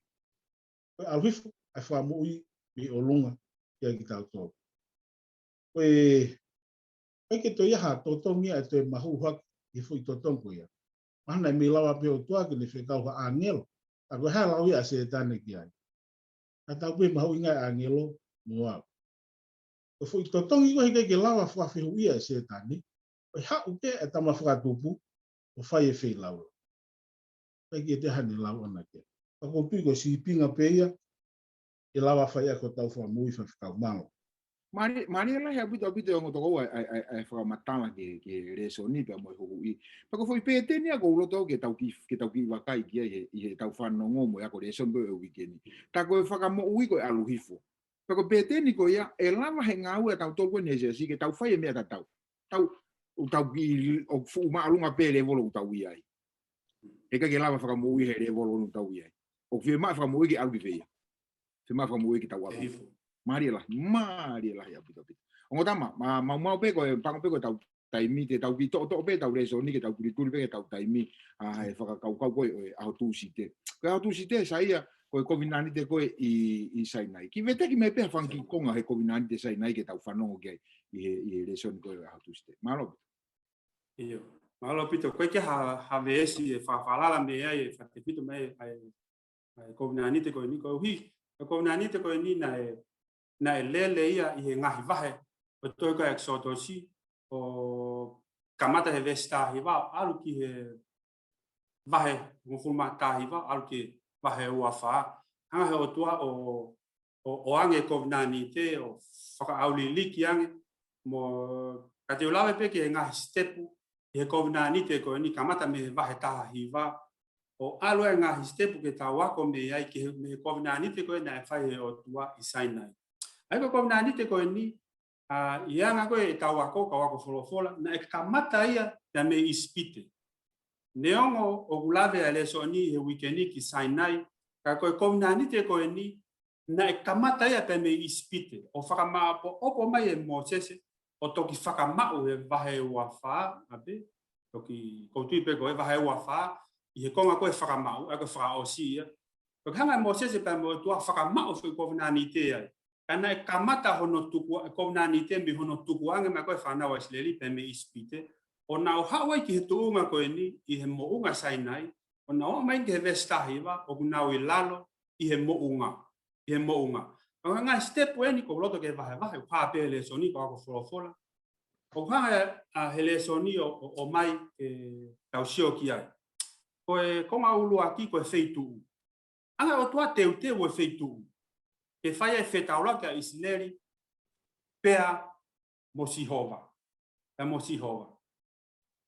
[SPEAKER 2] Koe alwif ai fa moi mi olunga ia ki tauto. Koe ke to ia ha to tongia to mahu hak i foi to tongo ia. Mana mi lawa pe o tua ke ne fe kau ka angelo. A koe ha lawi a se tane ki ai. A tau pe mahu inga angelo moa. Koe foi to tongi ko hike ke lawa fa fe ia se tane. Koe ha uke e tama whakatupu o whai e whai lawa. Koe ki te hane lawa na ke. Ako tui ko si pinga pe ia e lawa whai a ko tau wha mui wha whikau mango.
[SPEAKER 1] Mari la ya bito ngo to ai fa matala ke reso ni pe mo hui. Pa ko foi pe te ni ko lo to ke tau ki wa kai ki e tau fa no ngo mo ya ko reso be weekend. Ta ko fa ka mo ui ko alu hifo. Pa ko pe te ni ko ya e lava he ngau e tau to ko ne si ke tau fa e me ta tau. Tau ki o fu ma alunga pe le volo tau ia. E ka ke lava fa ka mo ui he le volo no tau ia. O fi ma fa mo ui ke alu fe. Fi ma fa mo ui ke tau alu. Mari lah ya pito. Ongo tama, mau pe ko pango pe ko tau taimi te tau ki to pe tau reso ni ke tau kulituli pe ke tau taimi e whakakau ko au tu site. Ko au tu site Saia ko COVID-19 te ko i Sinai. Ki vete ki me pe fanki konga he COVID-19 te Sinai ke tau whanongo ke i reso ni ko au tu site. Malo.
[SPEAKER 3] Iyo. Malo pito ko ke ha vesi e whawhalala me ai e whate pito me ai COVID-19 te ko ni ko hi. COVID-19 te ko ni na lele ia i he ngahi vahe o toi ka Exod si o kamata he vesta hiva alu ki he vahe ngufuma ta hiva alu ki vahe uafa hanga he o tua o ange COVID-19 o whaka auli liki ange mo kate ulawe pe ki he ngahi stepu i he COVID-19 ko ni kamata me vahe ta hiva o alu e ngahi stepu ke ta wako me ai ki me COVID-19 ko na e whai o tua i Sinai. Ai ko COVID-19 te ko ni ia nga ko e tawako kawako folofola na e kamata ia na me ispite. Neongo o gulave ale so ni he weekend ki Sinai ka ko COVID-19 te ko ni na e kamata ia pe me ispite. O whakama opo mai e Moses o toki whakama o e vahe uafa abe toki koutu pe ko e vahe uafa i he konga ko e whakama o e ko whakaosi ia. Ko hanga Moses pe mo tua whakama o COVID-19 ai. Kana e kamata hono tuku COVID-19 mi hono tuku ange ma koe whanau Israeli pe me ispite. O na o hawai ki he tuunga koe ni i he mounga Sinai. O na o mai ki he vestahiwa o kunau i lalo i he mounga. I he mounga. O ngā stepu e ni ko loto ke vahe vahe. O pāpe le soni ko ako wholofola. O hanga he le soni o mai tau sio ki ai. Koe konga ulu aki koe feitu. Anga o tua teu o feitu. E whaia e whetaura ka Israeli pea mo Sihova. E mo Sihova.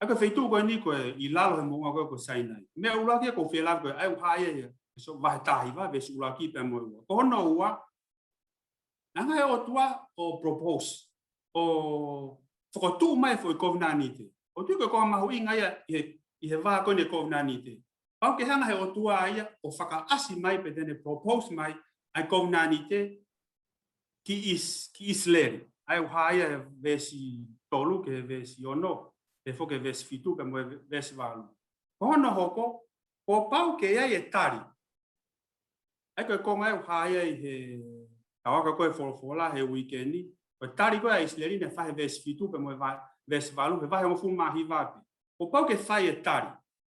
[SPEAKER 3] Aka wheitu koe ni koe i lalo he mounga koe ko Sinai. Mea uraki ko whelao koe ai uhaia ia. So vahe tahiwa vesi uraki pea mo ua. Ko hono ua. Nanga e o tua o propose. O whakotu mai fo i COVID-19. O tui koe koe mahu inga ia i he vaha koe ne COVID-19. Pau ke hanga he o tua ia o whakaasi mai pe tene propose mai ai COVID-19 ki Israeli. Ai uhaia vesi tolu ke vesi ono. E foke vesi fitu ke mo vesi valu. Kono hoko, ko pau ke ia e tari. Ai koe konga e uhaia i he tawaka koe folofola he weekendi. Ko tari koe a Israeli ne whahe vesi fitu ke mo vesi valu. He vahe ngofu mahi vapi. Ko pau ke whai e tari.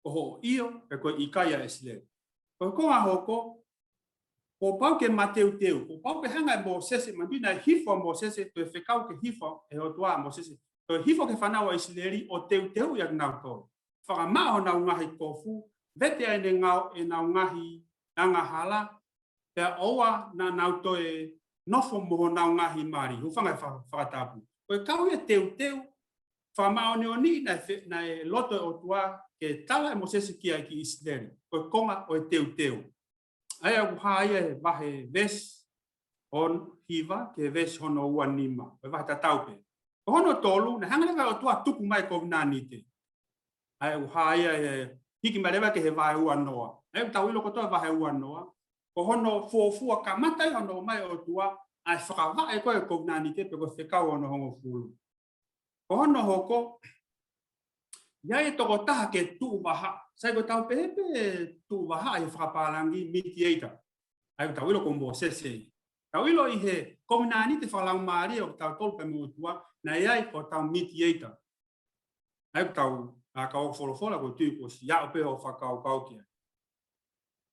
[SPEAKER 3] Ko ho iyo e koe ikaia Israeli. Ko konga hoko, ko pau ke mateu teu, ko pau ke hanga Moses, mandina hifo Moses, to e whekau ke hifo e o tua Moses, to hifo ke whanau a Israeli o teu ia ngau tō. Whakamao nau ngahi kofu, vete ai ne ngau e nau ngahi anga hala, te oa na nau to e nofo moho nau ngahi mari, hufanga whakatapu. Ko e kau e teu, whakamao ne oni na e loto o tua ke tala e Moses ki ai ki Israeli, ko e konga o e teu. Ai au haia vahe ves on hiva ke ves hono uanima e vahe tataupe. Hono tolu na hanga o tua tuku mai COVID-19. Ai au haia hiki mareva ke he vahe uanoa. Ai tau ilo kotoa vahe uanoa. Ko hono fuofua kamata hono mai o tua ai whakavae koe COVID-19 pe ko whekau hono hongo fulu. Ko hono hoko ia e toko taha ke tu waha. Sai ko tau pepe tu waha e whakapalangi mediator. Ai tau ilo kombo sese. Tau ilo i he kominani te whalang maari o tau tolu pe muutua na iai ko tau mediator. Ai tau kau wholofola ko tui ko si ia ope o whakau kau kia.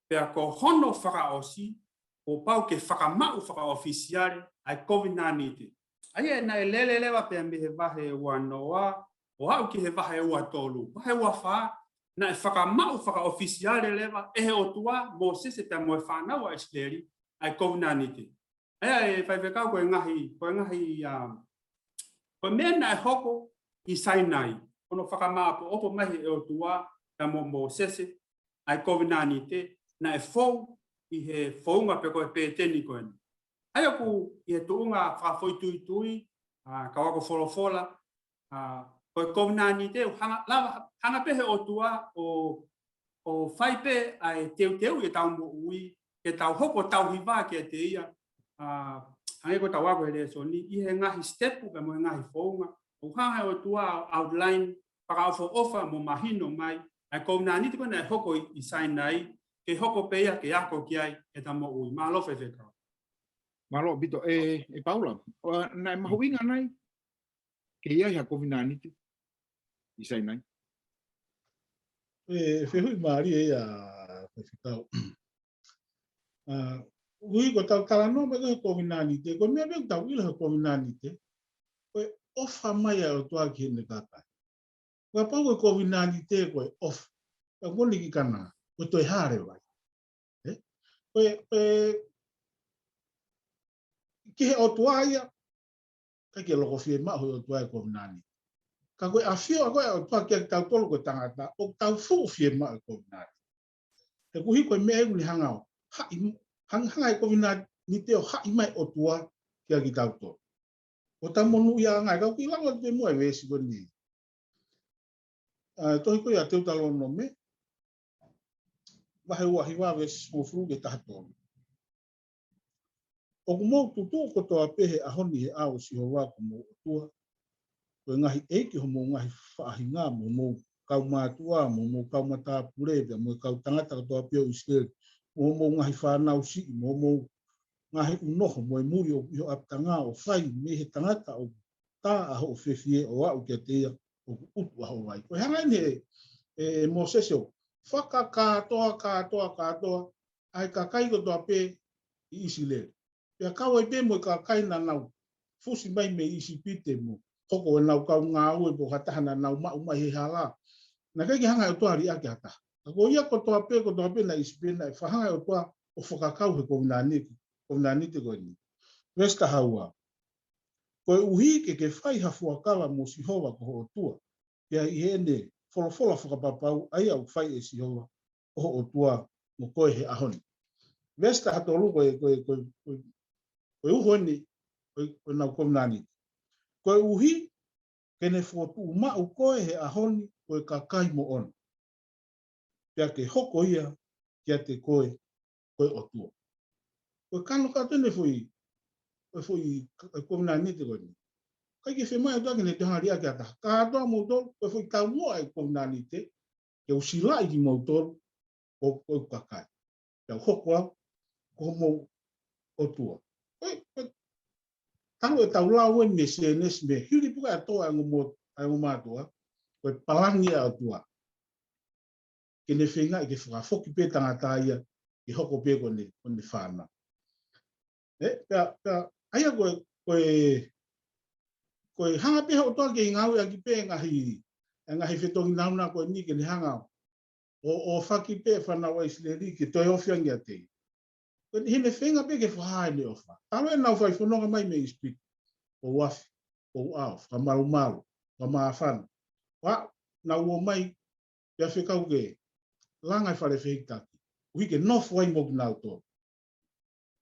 [SPEAKER 3] Pea ko hono whakaosi o pau ke whakamau whakaofisiare ai kominani te. Ai e na e lele lewa pea me he wahe ua noa o hau ki he wahe ua tolu. Wahe ua wha na e whakamau whakaofisiare lewa e he o tua mo sese pea mo e whanau a esleri ai kominani te. Ai e whaiwekau koe ngahi koe mena e hoko i Sinai. Ono whakamau opo mahi e o tua pea mo sese ai kominani te na e fou i he founga pe koe pe teni koe ni. Ai aku i he tuunga whakafoi tui tui, ka wako wholofola, koe kominani te, hanga pehe o tua o whaipe ai teu i tau mo ui, ke tau hoko tau hiwa ke te ia, hange ko tau wako he so ni, i he ngahi stepu pe mo ngahi founga, o hanga o tua outline, whakaofo ofa mo mahino mai, ai kominani te koe na e hoko i Sinai, ke hoko peia ke ako ki ai e tamo ui. Malo whewhekau.
[SPEAKER 1] Malo bito Paula. Na mahuinga nai ke ia hea kovinani te i Sinai.
[SPEAKER 2] Whehui maari e a whewhekau. Ui ko tau kalanoa me koe kovinani te. Ko mea mea tau ila he kovinani te. Koe ofa mai a o toa ki hene kakai. Koe pau koe kovinani te koe ofa. Koe koni ki kana. Koe toi hare vai. Ki he o tua ia, kai ke loko fie maho o tua e kominani. Ka koe a fio a koe o tua kia tau tolo koe tangata, o tau fu fie maho e kominani. He kuhi koe mea egu ni hangao, hanga e kominani ni teo hai mai o tua kia ki tau tolo. O tau monu ia ngai, kau ki lango te mua e wesi koe ni. Tohi koe a teu talo no me, wahe ua hiwa wesi mo furu ke taha tolo. O kumou tutu ko toa pehe a honi he ao si ho wako mo o tua. Koe ngahi eiki ho mo ngahi whaahinga mo kau mātua, mo kau mata purevia, mo kau tangata ka toa peo Israel, mo ngahi whanau si, mo ngahi unoho, mo e muri o iho aptanga o whai, me he tangata o tā aho o whewhie o au kia teia o utu aho wai. Koe hanga ine mo seseo, whaka kātoa, ai ka kai ko toa pe i Israel. Pea kau ai pe mo ka kai na nau, fusi mai me isi pite mo, hoko e nau kau ngā ue po hatahana nau mai he hala. Na kai ki hanga o toa ri ake hata. Ako ia ko toa pe na isi pe na e whahanga o toa o whakakau he kominani te koe ni. Westa haua. Koe uhi ke whai hafua kala mo sihova ko ho tua. Pea i hene wholofola whakapapau ai au whai e sihova ko ho tua mo koe he ahoni. Westa hatolu koe uho ni, koe nau kominani. Koe uhi, kene whotu umau koe he ahoni, koe kakai mo on. Pea ke hoko ia, kia te koe otua. Koe kano katone fui kominani te koe ni. Kai ke whemai atua kene te hangari ake ata. Ka atoa mo tolu, koe fui tau mua e kominani te, ke usila i ki mo tolu, koe kakai. Pea hoko au, koe mo otua. Tango e tau lau e me CNS me hiri puka atoa ai ngo mātua, koe palangi a atua. Kene whenga i ke whakafoki pe tangata ia, i hoko pe kone whana. Aia koe hanga pe hau toa ke ngau ia ki pe ngahi whetongi nauna koe ni kene hanga o whaki pe whanau Israeli ki toi ofiangi a te. Hine whenga pe ke whahae ne ofa. Talo e nau whai whanonga mai me ispiti. O wafi, o au, ka maru, ka maafana. Wa, na ua mai, pia whekau ke langai whare whekitaki. Ui ke nofu ai mo ki nau tō.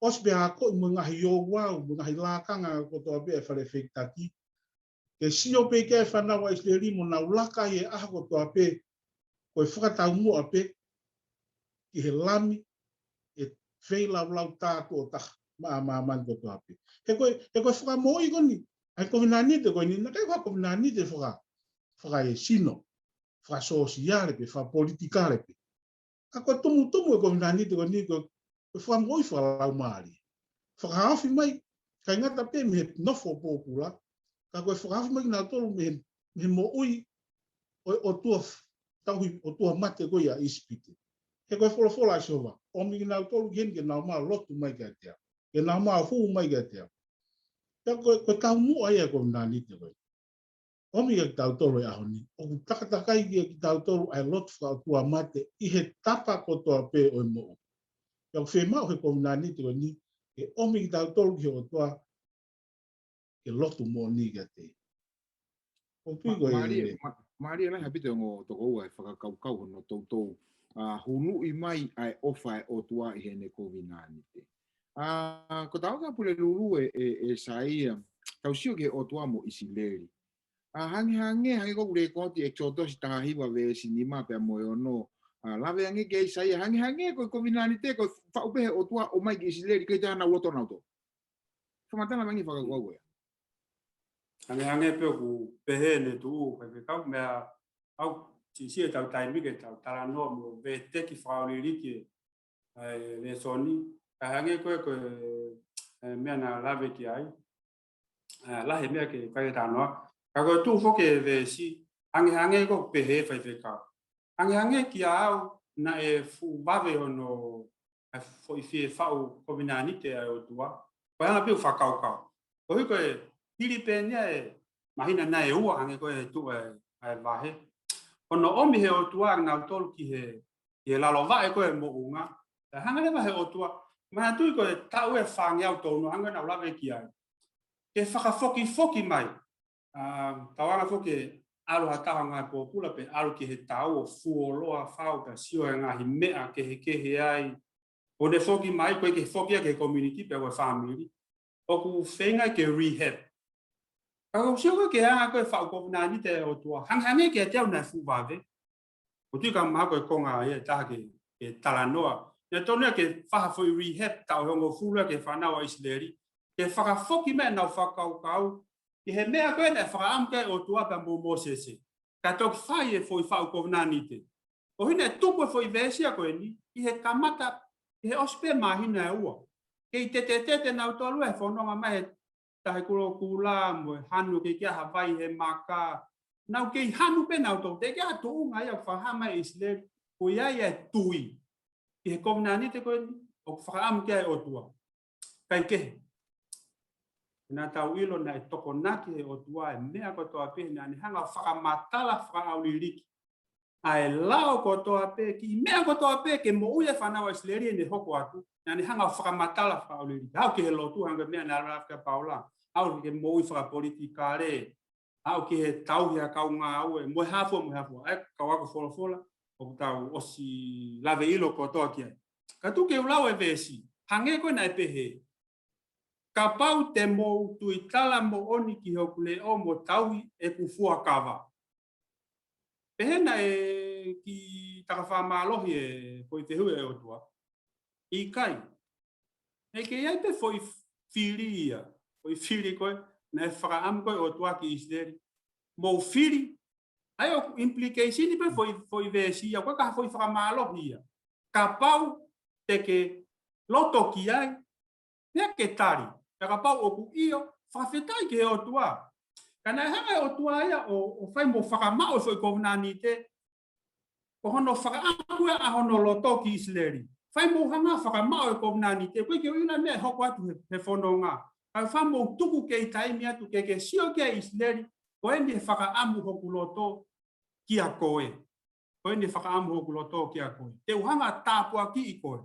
[SPEAKER 2] Ospe a ko i mo ngahi o wau, mo ngahi lākanga ko tō ape e whare whekitaki. Ke sio pe ke whanau a Israeli mo nau laka i e aha ko tō ape, koe whakatau mua ape, ki he lami, e wheilau tātu o taha. Man ko tō ape. He koe whakamoi koni, ai kominani te koe ni, na kai wha kominani te whaka e sino. fa sociale pe fa politicale pe a ko tumu ko nani te ko ni ko fa ngoi fa la mari fa hafi mai ka ngata pe me no fo popula ka ko fa hafi mai na to me mo ui o tua tau o tua mate ko ia ispite he ko fo la sova o mi na to gen ke na ma lotu mai ka te ke na ma fu mai ka te ko ka mu ai ko nani te ko o mi ka tau tolo ya honi o takakai ki tau tolo ai lot fa tua mate I he tapa ko to pe o mo ya fe ma o ko nani te ni e o mi ka tau tolo ki o tua ke lotu mo ni ka te o pi ko
[SPEAKER 1] Maria la habito ngo to go ai fa ka no to hunu I mai ai ofa o tua I he ne ko vinani te ko tau ka pule lulu e Saia tau sio ke o tua mo isileri hangi ko gure ko ti Exod ta hiwa ve sinima pe mo no lave hangi ke Saia hangi ko vinani te ko fa upe o tua o mai ke isileri ke ta na loto na to famata na mangi fa ka go
[SPEAKER 3] hangi pe ku pehe ne tu pe ka me au si tau tai mi ke tau tala no mo ve te ki fa o li ki le soni hangi ko me na lave ki ai la he me ke ka ta no ka ko tu fo ke ve si hangi ko pehe fa ka hangi ki au na e fu bave ono fo I fie fa o kombinani te o tua pa na pe fa ka ko ko Filipenia mahina na e ua hangi ko tu ai vahe ono omi he o tua na tol ki he la lova e ko mo unga hanga le vahe o tua ma tu ko ta e fa ngi auto no hanga na la ve ki ai ke fa foki mai tawanga foki alu hata nga popula pe alu ki he tau fu lo a fa o ka sio nga hi mea ke he ai o de foki mai ko ke foki ke community pe wa family o ku fenga ke rehab Kalau siapa ke aku fa ko na ni te o tua hang ke te na fu va ve o tu ka ma ko nga ye ta ke talanoa ne to ne ke fa fo rehab ta o ngo fu la ke fa na wa isleri ke fa foki me na fa ka ke he me ko na fa am ke o tua pa mo se ka to fa ye fo fa ko na ni te o hine tu ko fo vesi ko ni I he kamata he ospe ma hina ua ke te na to lu e fo no ma he tahe kula mo hanu ke kia Hawaii he maka nau ke hanu pe nau to te kia tu ngai au fahama isle ko ia ia tui he komnani te ko o faham ke o tua kai ke na tau ilo na toko naki o tua e mea ko to ape na ni hanga whakamatala whakauliriki ai lao ko to ape ki mea ko to ape ke mo uia whanawa isleri ne hoko atu na ni hanga whakamatala whakauliriki hau ke he lotu hanga mea na rafka Paula au ke mo fra politika re au ke tau ya ka nga au mo hafo e ka wa ko fola o tau o si lave ilo ko to kia ka tu ke ulau e vesi hange ko na pehe ka pau te mo tu itala mo oni ki hokule o mo tau e ku fua kava pehe na e ki takafa malohi e ko te hu e o tua I kai e ke ai pe foi filia o fili ko na fra am ko o tua ki isderi mo fili ai o implication pe foi vesi ko ka foi fra malo hia ka pau te ke loto ki ai ne ke tari ka pau o ku io fa fetai ke o tua kana ha o tua ia o fai mo fra ma o foi ko nani te ko hono fra am a hono loto ki isleri fai mo hanga fra ma o ko nani te ko ke ina me hoko atu he fono nga Ai famo tuku ke tai mia tu ke sio ke isleri ko ende faka amu hokuloto ki a koe ko ende faka amu hokuloto ki a koe te uhanga tapu aki I koe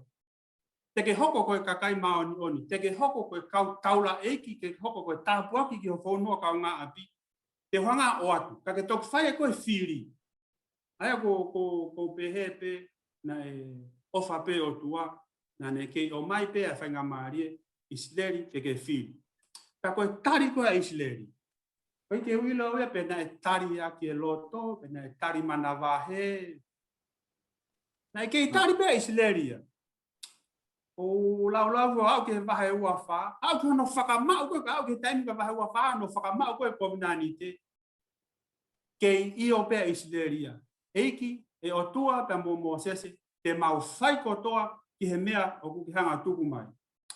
[SPEAKER 3] te ke hoko koe kakai maoni oni te ke hoko koe kau taula eki ke hoko koe tapu aki ki hofono ka nga api te uhanga o atu ka ke tok fai koe fili ai ko pehepe na ofa pe o tua na ne ke o mai pe a fanga marie isleri ke fili ka ko tari ko isleri ko ke wilo we pe na tari ya ke loto pe na tari manavahe na ke tari pe isleri o la au ke vahe wafa au ko no faka ma ko au ke time ka vahe wafa no faka ma ko ko nanite ke io pe isleri eiki e o tua pe mo sese te mau fai kotoa ki he mea o ku hanga tuku mai.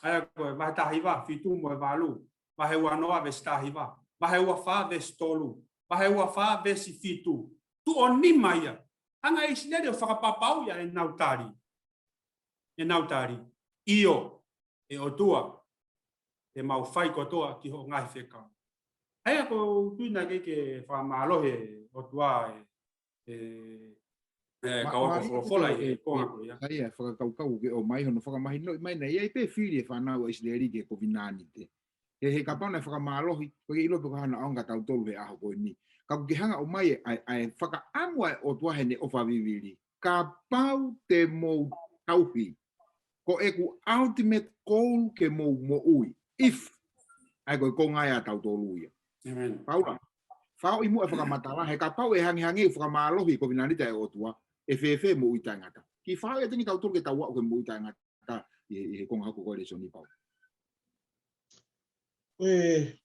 [SPEAKER 3] Ai ko vai tahiwa fitu mo valu. Vai ua noa ve stahiwa. Vai ua fa ve stolu. Vai ua fa ve si fitu. Tu o ni mai ya. Hanga isinere o whakapapau ya e nautari. E nautari. Io e o tua te mau fai kotoa ki ho ngai whekau. Ai ko tuina ke whamalohe o tua kawako wholofola e konga ko ia.
[SPEAKER 1] Saia, whakakaukau ke o mai hono whakamahi no mai nei ei pe whiri e whanau o Isleri ke COVID-19 te. He kapana whakamalohi, koe ilo pe kahana aonga tau tolu he aho koe ni. Ka ke hanga o mai ai whakaamua o tua hene ofa viviri. Ka pau te mou tauhi. Ko eku ultimate goal ke mou mo ui. If ai koe ko ngai a tau tolu ia.
[SPEAKER 3] Amen.
[SPEAKER 1] Paula, whao imu e whakamatala, he ka pau e hangi e whakamalohi COVID-19 te o tua. E whewhe mo ui taingata. Ki whao e tini tau tolu ke tau wau ke mo ui taingata i he konga haku koe le soni pau.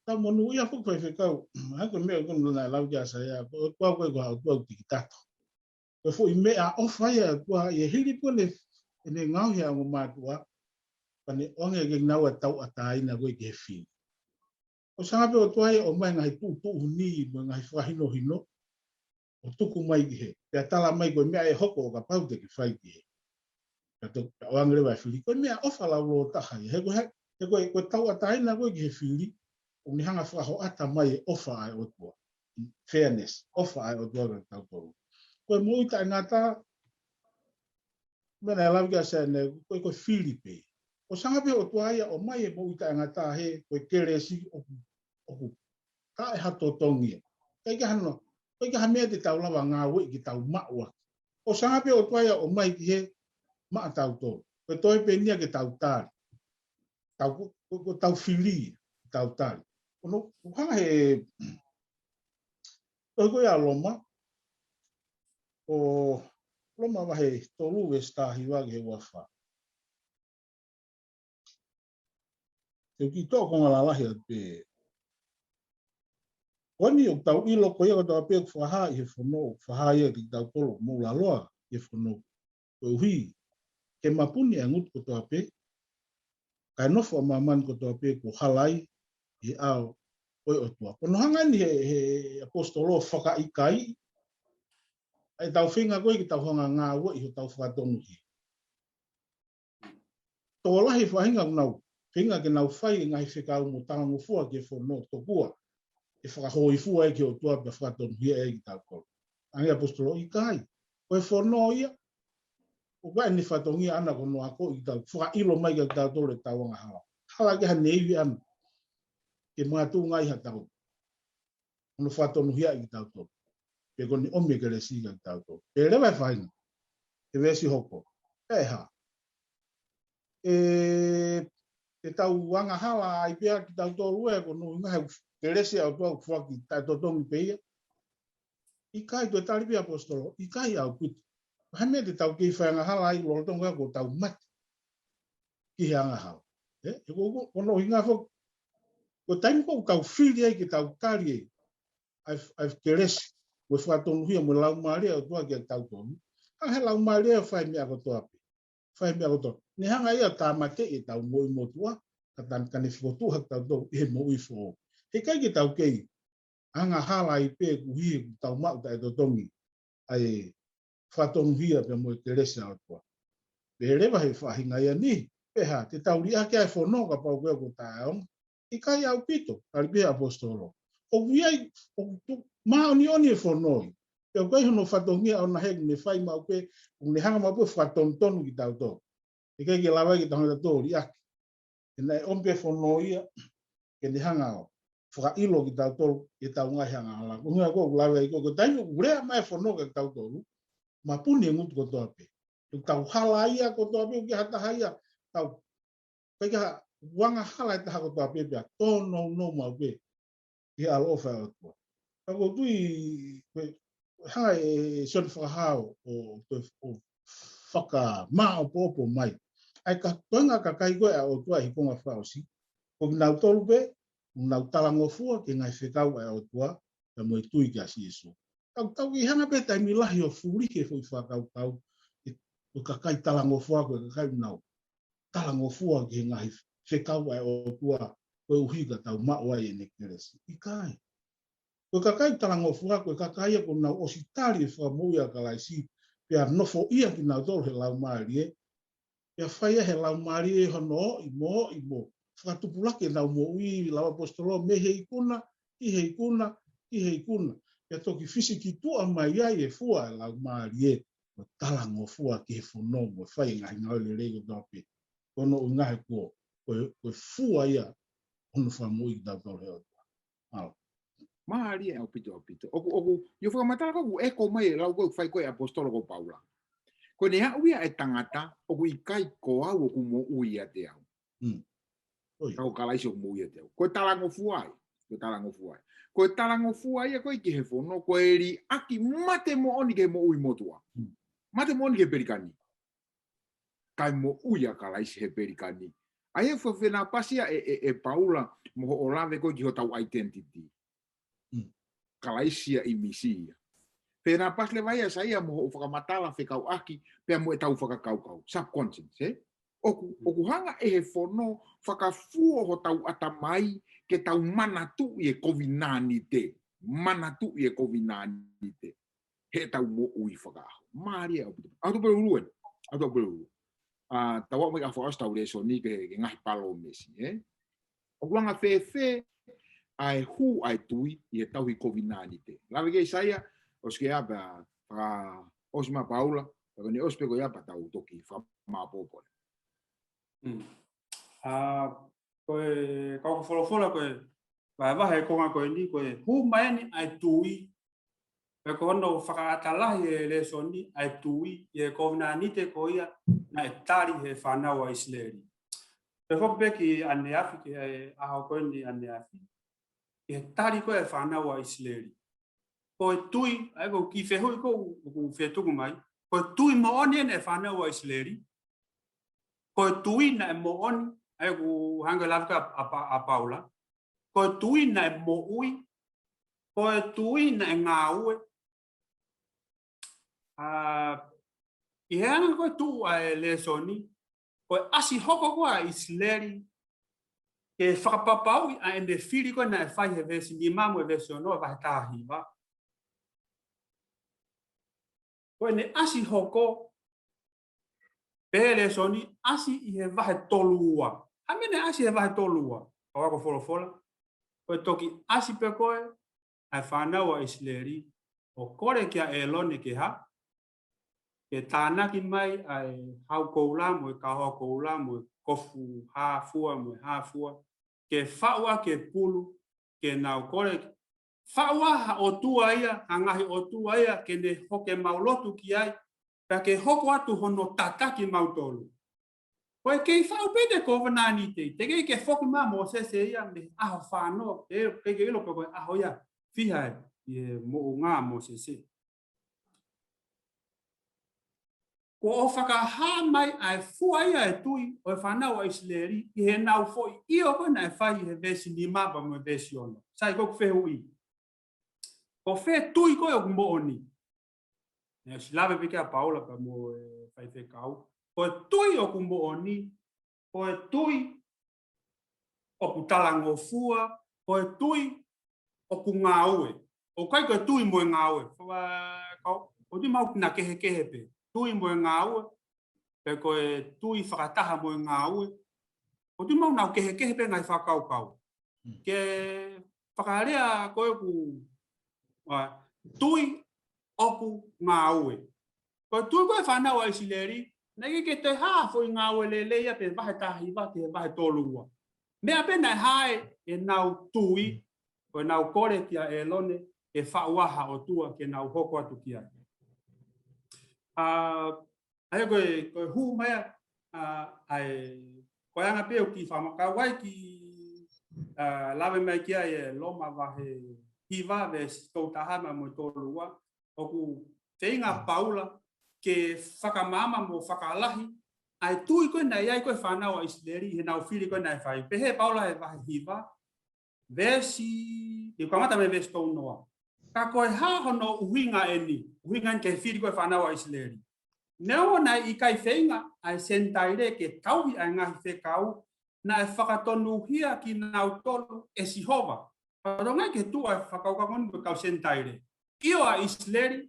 [SPEAKER 2] Ta monu ia fu koe whekau. Hako mea kono na lau kia Saia. Kua koe koha kua tiki tato. Koe fu i mea ofaya kua i hiri pone ne ngau hea ngu mātua. Pane onge ke ngau a tau a tāina koe ke whini. O sanga pe o tuai o mai ngai tu huni mo ngai whahino hino. O tuku mai ki he. Te atala mai koe mea e hoko o ka pau te ki whai ki he. Ka oangere wai whiri. Koe mea ofa lau lo tahai. He koe tau a tāina koe ki he whiri. O ni hanga whaho ata mai e ofa ai o tua. Fairness. Ofa ai o tua ka tau toru. Koe mo ita e ngata. Mena e lau kia se ne koe whiri pe. O sanga pe o tuai o mai e mo ita e ngata he koe kere si oku. Ka e hato tongia. Kai ka hano. Kai ka hamea te tau lawa ngā wei ki tau maua. O sanga pe o tuai o mai ki he maa tau toru. Koe toi pe nia ke tau tari. Tau whiri. Tau tari. Ono hanga he koe a loma. O loma wahe tolu e stahi wagi he wafa. Te ki tō konga la lahi a pe. Wani o tau ilo koe o tau pe whaha i he whono. Whaha ia ki tau tolo mō la loa i he whono. Koe hui. Ke mapuni a ngut ko tau pe. Kai nofo a maman ko tau pe ko halai i au koe o tua. Kono hanga ni he apostolo whaka ikai. Ai tau whinga koe ki tau hanga ngā ua i ho tau whakatonu hi. Tō lahi whahinga nau. Whinga ke nau whai i ngai whekau mo tango fua ke whono tokua. E whakahoi fua e ki o tua pe whakatonu hi e ki tau kolo. Angi apostolo ikai. Koe whono ia. O kai ni whatongi ana kono ako i tau. Whaka ilo mai ki tau tole tau anga hala. Hala ke ha neiwi ana. Ke mga tū ngai ha tau. Ono whatonu hi e ki tau tole. Pe koni ome ke le siga ki tau tō. Pe rewa e whainga. E vesi hoko. E ha. E tau wanga hala ai pia ki tau tō rue kono ngahe ke lesi au tō whaki tai tō tongi peia. I kai tō tari pia apostolo. I kai au kutu. Hame te tau kei whainga hala ai loro tonga ko tau mati. Ki he anga hala. E kono hinga whok. Ko taimi ko tau whiri ai ki tau tari ai. Ai ke lesi. Ko whakatonu hia mo lau maria o tua ki a tau tonu. He lau maria whai mea ko toa pe. Whai mea ko toa. Ni hanga ia tā mate e tau moi mo tua. Ka tan kane whikotu hak tau tonu e mo i who. He kai ki tau kei. Hanga hala i pe ku hia ku tau mau ta e to tongi. Ai whakatonu hia pe mo i te resa o tua. Pe rewa he whahinga ia ni. Pe ha te tau ria ki ai whono ka pau koe ko tā eong. I kai au pito. Kari pe apostolo. O viai o maoni oni e whanoi. Pe o kai hono whatongia o na hek ne whai mau pe, o ne hanga mau pe whatonu ki tau tō. E kai ki lawai ki tangata tō ri aki. E nei ompe whanoi ke ne hanga o. Whaka ilo ki tau tō, e tau ngai hanga ala. Unga ko lawai ko taimi o rea mai whanoi ki tau tō. Ma puni e ngutu ko tō pe. Tau hala ia ko tō pe, ki hata haia. Tau, kai ka wanga hala e taha ko tō pe pia. Tō no mau pe. Ki alo ofa o tō. Ako tui hanga e son whakahao o whaka maa o pōpō mai. Ai ka toinga ka kai koe a o tua hi konga whaosi. Ko ki nau tolu pe, nau talangofua ki ngai whekau a o tua, ka mo i tui ki a si Esau. Tau I hanga pe tai milahi o furi ke foi whakau. O kakai talangofua koe kakai nau. Talangofua ke ngahi whekau ai o tua koe uhiga tau mawai e ne keresi. I kai. Koe kakai talangofua koe kakai ko nau ositari e whamuia kalaisi pia nofo ia ki nau tolu he lau maari e. Pia whaia he lau maari e hono i mo. Whakatupulake nau mo ui lau apostolo me hei kuna, ki hei kuna, ki hei kuna. Pia toki fisiki tua mai ai e fua e lau maari e. Talangofua ke whono mo whai ngai ngau le rego topi. Kono o ngahe ko koe fua ia ono whamui ki tau tolu he o.
[SPEAKER 1] Maari e opito. Oku, yo whakamatara ko e ko mai lau koe whai koe apostolo ko Paula. Ko ne hauia e tangata, oku I kai ko au oku mo uia te au. Kau kalaisi oku mo uia te au. Koe talangofua ai. Koe talangofua ia koe ki he whono, koe ri aki mate mo oni ke mo ui motua. Mate mo oni ke Pelikani. Kai mo uia kalaisi he Pelikani. Ai e whawhena pasia e Paula mo ho olave koe ki ho tau identity. Kalaisia I misia. Pena pas le vai a Saia mo o whakamatala whekau aki, pea mo e tau whakakau. Subconscious, eh? Oku hanga e he whono whakafuo ho tau atamai ke tau manatu I e COVID-19 te. Manatu I e COVID-19 te. He tau mo ui whakaho. Maari e opito. Auto pere uruen. Tawa mai a whaas tau reso ni ke ngahi palo mesi, eh? Oku hanga whewhe ai hu ai tui I e tau I COVID-19 te. Lawe ke Saia, oske apa osma Paula, pero ni ospe ko apa tau toki ma popo.
[SPEAKER 3] Koe kau wholofola koe vai konga koe ni koe hu mai ni ai tui. Koe kono whakaatalahi e le soni ai tui I e COVID-19 te ko ia na e tari he whanau a Isleri. Pe whakapeki ane afi ke aho koe ni ane afi. I he tari koe e whanau a Isleri. Koe tui, ai ko ki whehui ko whetuku mai, koe tui mo oni e whanau a Isleri. Koe tui na e mo oni, ai ko hanga lavka a Paula. Koe tui na e mo ui, koe tui na e ngā ue. I heanga koe tu a le soni, koe asi hoko koe a Isleri, ke whakapapau a ende whiri koe na e whai he vesi, ni mamu e vesi ono e wahe tāhiwa. Koe ne asi hoko, pele soni, asi I he wahe tolua. Hamene asi he wahe tolua. Kawako wholofola. Koe toki asi pe koe, ai whanau a Isleri, o kore kia e lone ke ha, ke tānaki mai ai hau koula mo e kahoa koula mo e kofu hāfua mo e hāfua, ke whaua ke pulu, ke nau kore, whaua ha o tua ia, hangahi o tua ia, ke ne hoke maulotu ki ai, pa ke hoko atu hono tataki mautolu. Koe kei whau pete COVID-19, te kei ke whoki maa mo se ia, me aho whānoa, ke ilo pe koe aho ia, whihai, mo ngā mo se. Ko o whakahā mai ai fua ia e tui o e whanau a Isleri I he nau foi I o koe na e whai he vesi ni mapa mo e vesi ono. Sai koku whehu I. Ko whe tui koe o kumbo oni. Nea si lawe pike a Paula pa mo e whai whekau. Ko e tui o kumbo oni. Ko e tui o kutalango fua. Ko e tui o ku ngā ue. O kai koe tui mo e ngā ue. O di mau kina kehe pe. Tui mo e ngā ue, pe koe tui whakataha mo e ngā ue, o tu mau nau kehe pe ngai whakaukau. Ke whakarea koe ku tui oku ngā ue. Koe tui koe whanau a Isleri, negi ke te hāfo I ngā ue leleia pe wahe tahiwa te wahe tolua. Mea pe nai hae e nau tui, koe nau kore kia e lone, e whauaha o tua ke nau hoko atu kia. Ai koe hu mai ai koe anga peo ki whamaka wai ki lawe mai kia e loma wahe hiwa ve stautahama mo tolua o ku teinga Paula ke whakamama mo whakalahi ai tui koe nai ai koe whanau a Isleri he nau whiri koe nai whai pehe Paula he wahe hiwa vesi i kamata me vesi tau noa ka koe ha hono uhinga eni, uhinga ke whiri koe whanawa Israeli. Neo na I kai whenga ai sentaire ke tauhi ai ngahi whekau na e whakatonu hia ki nau tolu e Sihova. Parongai ke tu ai whakaukakoni ko kau sentaire. Io a Israeli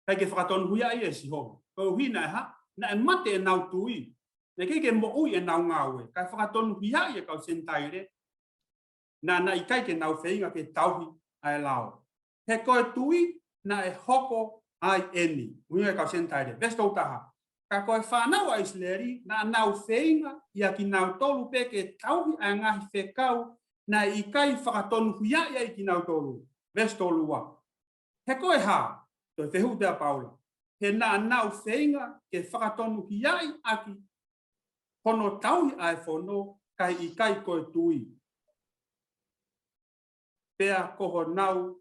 [SPEAKER 3] kai ke whakatonu hia I e Sihova. Ko uhina e ha, na e mate e nau tui. Na ke mo ui e nau ngawe. Kai whakatonu hia I e kau sentaire. Na I kai ke nau whenga ke tauhi ai lao. He koe tui na e hoko ai eni. Uinga kau sentaire. Vesto taha. Ka koe whanau a Israeli na nau whenga ia ki nau tolu pe ke tauhi ai ngahi whekau na I kai whakatonu huia ia I ki nau tolu. Vesto lua. He koe ha. Toi whehu tea Paula. He na nau whenga ke whakatonu huia I aki. Hono tauhi ai whono kai I kai koe tui. Pea koho nau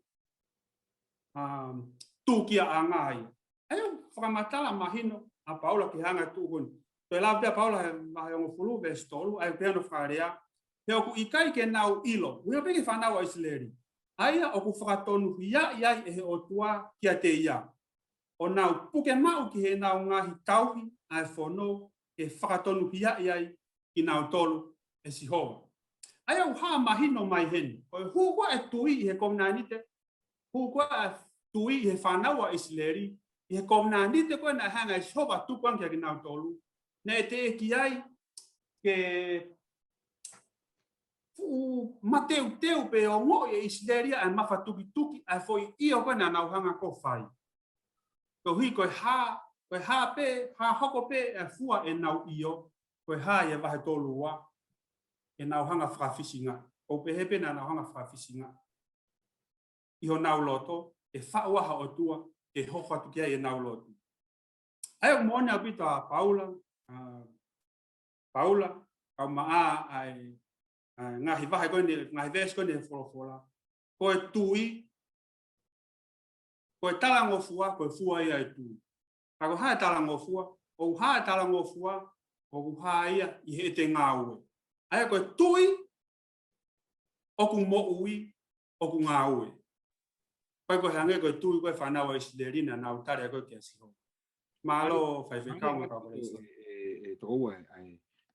[SPEAKER 3] tukia a ngai. Ayo, whakamatala mahino a Paula ki hanga tuhun. Toi lau pia Paula he mahiongo fulu vestolu, ai pia no wharea. He oku ikai ke nau ilo. Uia peke whanau a Israeli. Aia oku whakatonu hia iai e he otua kia te ia. O nau puke mau ki he nau ngahi tauhi ai whono ke whakatonu hia iai ki nau tolu e Sihova. Aia uha mahino mai heni. Koi hukua e tui I he komnanite. Hukua e tui I he whanau a Israeli. I he komnanite koe na hanga I Sihova tukuang kia ki nau tolu. Ne e te ki ai ke mateu teu pe o ngo e Israeli ai mafa tuki tuki ai foi io koe na nau hanga ko whai. Ko hui koe ha pe, ha hoko pe e fua e nau io. Koe ha e wahe tolu wa. E nau hanga whakafisinga. O pe hepe na nau hanga whakafisinga. Iho nau loto, e whauaha o tua, e hoko atu kia e nau loto. Ai mone a pita a Paula, kau maa ai ngahi wahe koe ngahi ves koe ne wholofola. Koe tui, koe talango fua, koe fua ia I tui. Kako hae talango fua, o hae talango fua, o hae ia I he te ngāue. Ai koe tui, oku mo ui, oku ngāue. Koe koe hange koe tui koe whanau a Israeli na nau tare koe kia Sihova. Malo whaiwhekau ma kau kore Sihova.
[SPEAKER 1] E tōua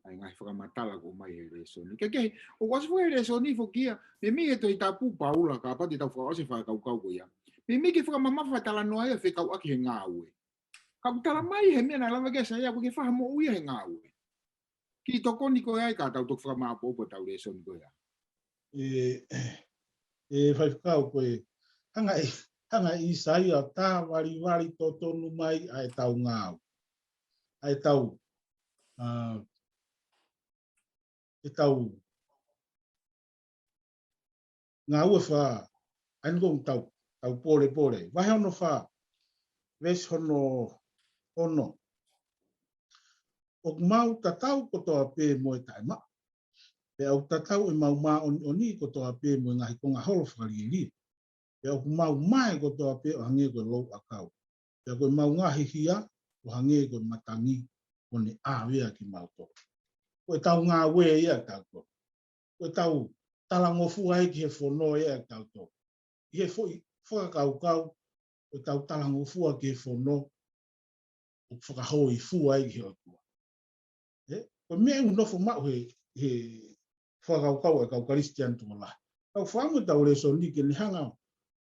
[SPEAKER 1] ai ngai whakamatala ko mai e resoni. Keke, o wasi fo e resoni fo kia, me mi e toi tapu Paula ka pati tau whakawase whakau kau ko ia. Me mi ke whakamamafa tala noa ia whekau aki he ngāue. Kau tala mai he mea na lawa kia Saia, ko ke whahamo uia he ngāue. Ki tokoni ko ai ka tau tok whakamapopo tau resoni ko ia.
[SPEAKER 2] E whaikau koe, hanga I Saia tā wari tō tonu mai ai tau ngāu. Ai tau, e tau ngāu e wha, ai ngong tau pole. Wahe ono wha, ves hono. O mau tatau kotoa pē mo e taima. Pe au tatau e mau maa oni kotoa pē mo e ngahi konga holo whakarieri. Pe au mau mai kotoa pē o hange koe lou akau. Pe koe mau ngahi hia o hange koe matangi o ne āwea ki mau tō. Koe tau ngā wea ia tau tō. Koe tau talangofu ai ki he whono ia tau tō. I he whakakau, koe tau talangofu ai ki he whono o whakahoi fu ai ki he otua. Koe mea unofo mau he whakakau e kau Christian tōla. Kau whangu tau resoni ke ni hanga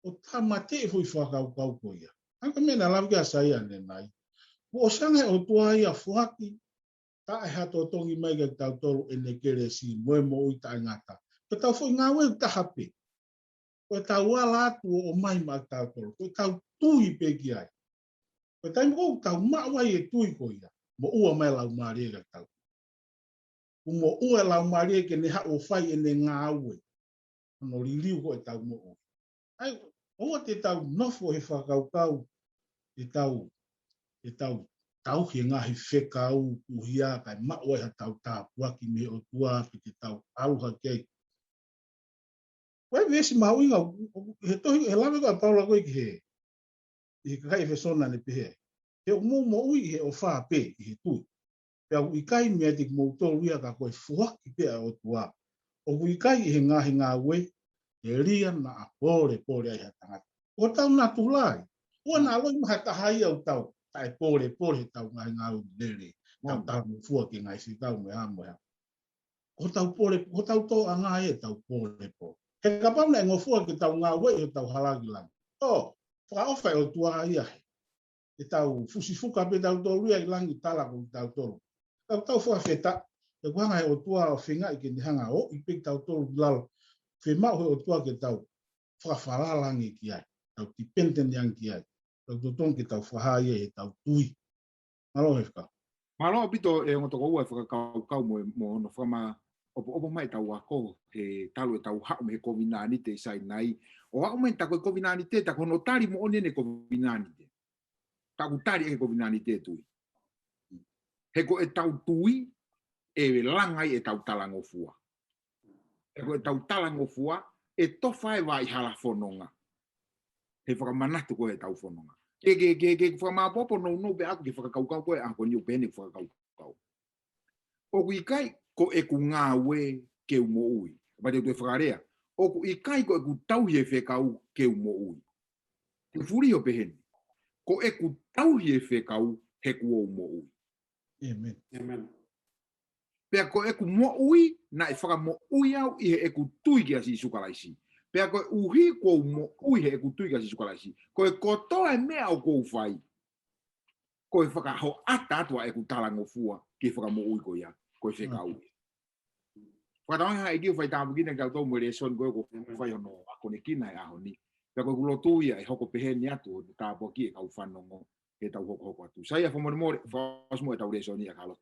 [SPEAKER 2] o tā mate hui whakakau ko ia. Anka mea na lawi kia Saia ne nai. O sanga o tua ia whaki, ta e hato tongi mai ke tau tolu e ne kere si moe mo ui ta ngata. Ko tau fo ngā weu ta hape. Ko tau Latu o mai ma tau tolu. Ko tau tui pe ki ai. Ko tau mawai e tui ko ia. Mo ua mai lau maari e tau. Mo ua lau maari e ke ne ha o whai e ne ngā ue. No ririu ko e tau mo ui. Ai, oa te tau nofo he whakaukau. E tau he ngahi whekau uhia kai maua ha tau tāpua ki me o tua ki te tau aluha kei. Wai vesi mauinga, he tohi, he lawe koe Paula koe ki he. I kai whesona ne pehe. He o mo ui he o wha pe ki he tui. Pe au i kai mea te mo tolu ia ka koe fuaki pe o tua. O i kai he ngahi ngā ue, he ria na a pore ai ha tangata. O tau na tulai. O na loi maha tahai au tau. Tai pore tau ngai ngau lele. Tau tau mo fua ki ngai si tau me amo ya. O tau pore, o tau to anga e tau pore po. He kapam na ngofua ki tau ngā we o tau halagi lang. O, wha ofa o tua ia he. E tau fusifuka pe tau tolu ia langi tala ko tau tolu. Tau fua feta. E kuhanga he o tua o whinga i ke ni hanga o. I pek tau tolu lalo. Whemau he o tua ke tau whakawhalalangi ki ai. Tau tipenten yang ki ai. Tau totong ki tau whahai e tau tui. Malo hefka.
[SPEAKER 1] Malo pito e ngotoko ua whakakau mo no whama opo mai tau ako he talu e tau hau me he kovinani te Sinai. O hau mai tako e kovinani te tako no tari mo one ne kovinani te. Taku tari e kovinani te tui. He ko e tau tui e langai e tau talango fua. E ko e tau talango fua e tofa e Vaihola fononga. He whakamanatu ko e tau fononga. Ke whamapopo no be aku ke whakakaukau koe ako ni upene whakakaukau. O ku ikai ko e ku ngā we ke umo ui. Pate tu e whakarea. O ku ikai ko e ku tauhi e whekau ke umo ui. Te furi o peheni. Ko e ku tauhi e whekau he ku o umo ui.
[SPEAKER 2] Amen.
[SPEAKER 3] Amen.
[SPEAKER 1] Pea ko e ku mo ui na e whakamo ui au i he e ku tui ki asi sukalaisi. Pea ko uhi ko mo ui he e ku tui ki asi sukalaisi. Ko e kotoa e mea o kou whai. Ko e whakaho ata atua e ku talango fua ki whakamo ui ko ia. Ko e whekau. Whakatawanga e ki whai tāpu kina kau tau mwere son koe ko whai hono ako ne kina e aho ni. Pea ko kulotu ia e hoko peheni atu tāpu ki e kau whanongo e tau hoko atu. Saia whamore whasmo e tau resoni a kalot.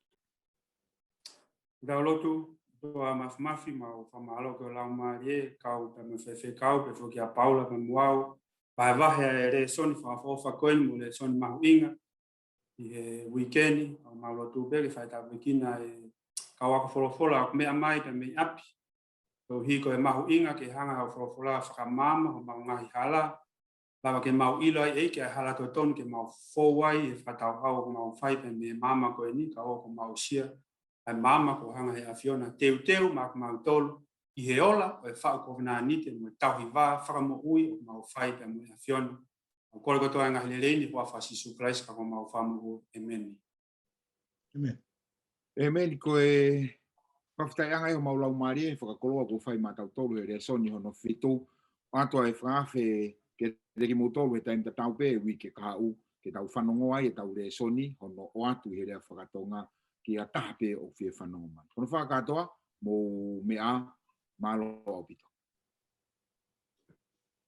[SPEAKER 3] Dau lotu, toa mafi mau whamalo ko lau marie, kau pe me whewhe kau, pe whoki a Paula pe muau, vai wahe e re soni whafofa koini mo le soni mahu inga, i he weekendi, o mau lotu beri whai tā wikina e kau waka wholofola, mea mai pe mei api, o hiko e mahu inga ke hanga hau wholofola whakamama, o mau ngahi hala, lawa ke mau ilo ai eike a hala koe tonu ke mau fōwai, e whatau hau mau whai pe me mama koe ni, ka o ko mau sia, ai mama ko hanga he afiona teu mak mau tolu I he ola o e whao kovina nite mo tauhi wā whakamo ui o mau whai pe mo e afiona o kore kotoa ngahi le reini po a whasisu Christ kako mau whamo o Amen.
[SPEAKER 2] Amen.
[SPEAKER 1] Amen ko e whaftai anga o mau lau maria e whakakoloa ko whai mātau tolu e rea soni hono whitu atua e whawhe ke reki mo tolu e taim ta tau pe wi ke kahau ke tau whanongo ai e tau rea soni hono o atu he rea whakatonga ki a tahape o whie whanongo mai. Kono whakatoa mo mea malo o pito.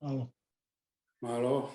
[SPEAKER 2] Malo.
[SPEAKER 3] Malo.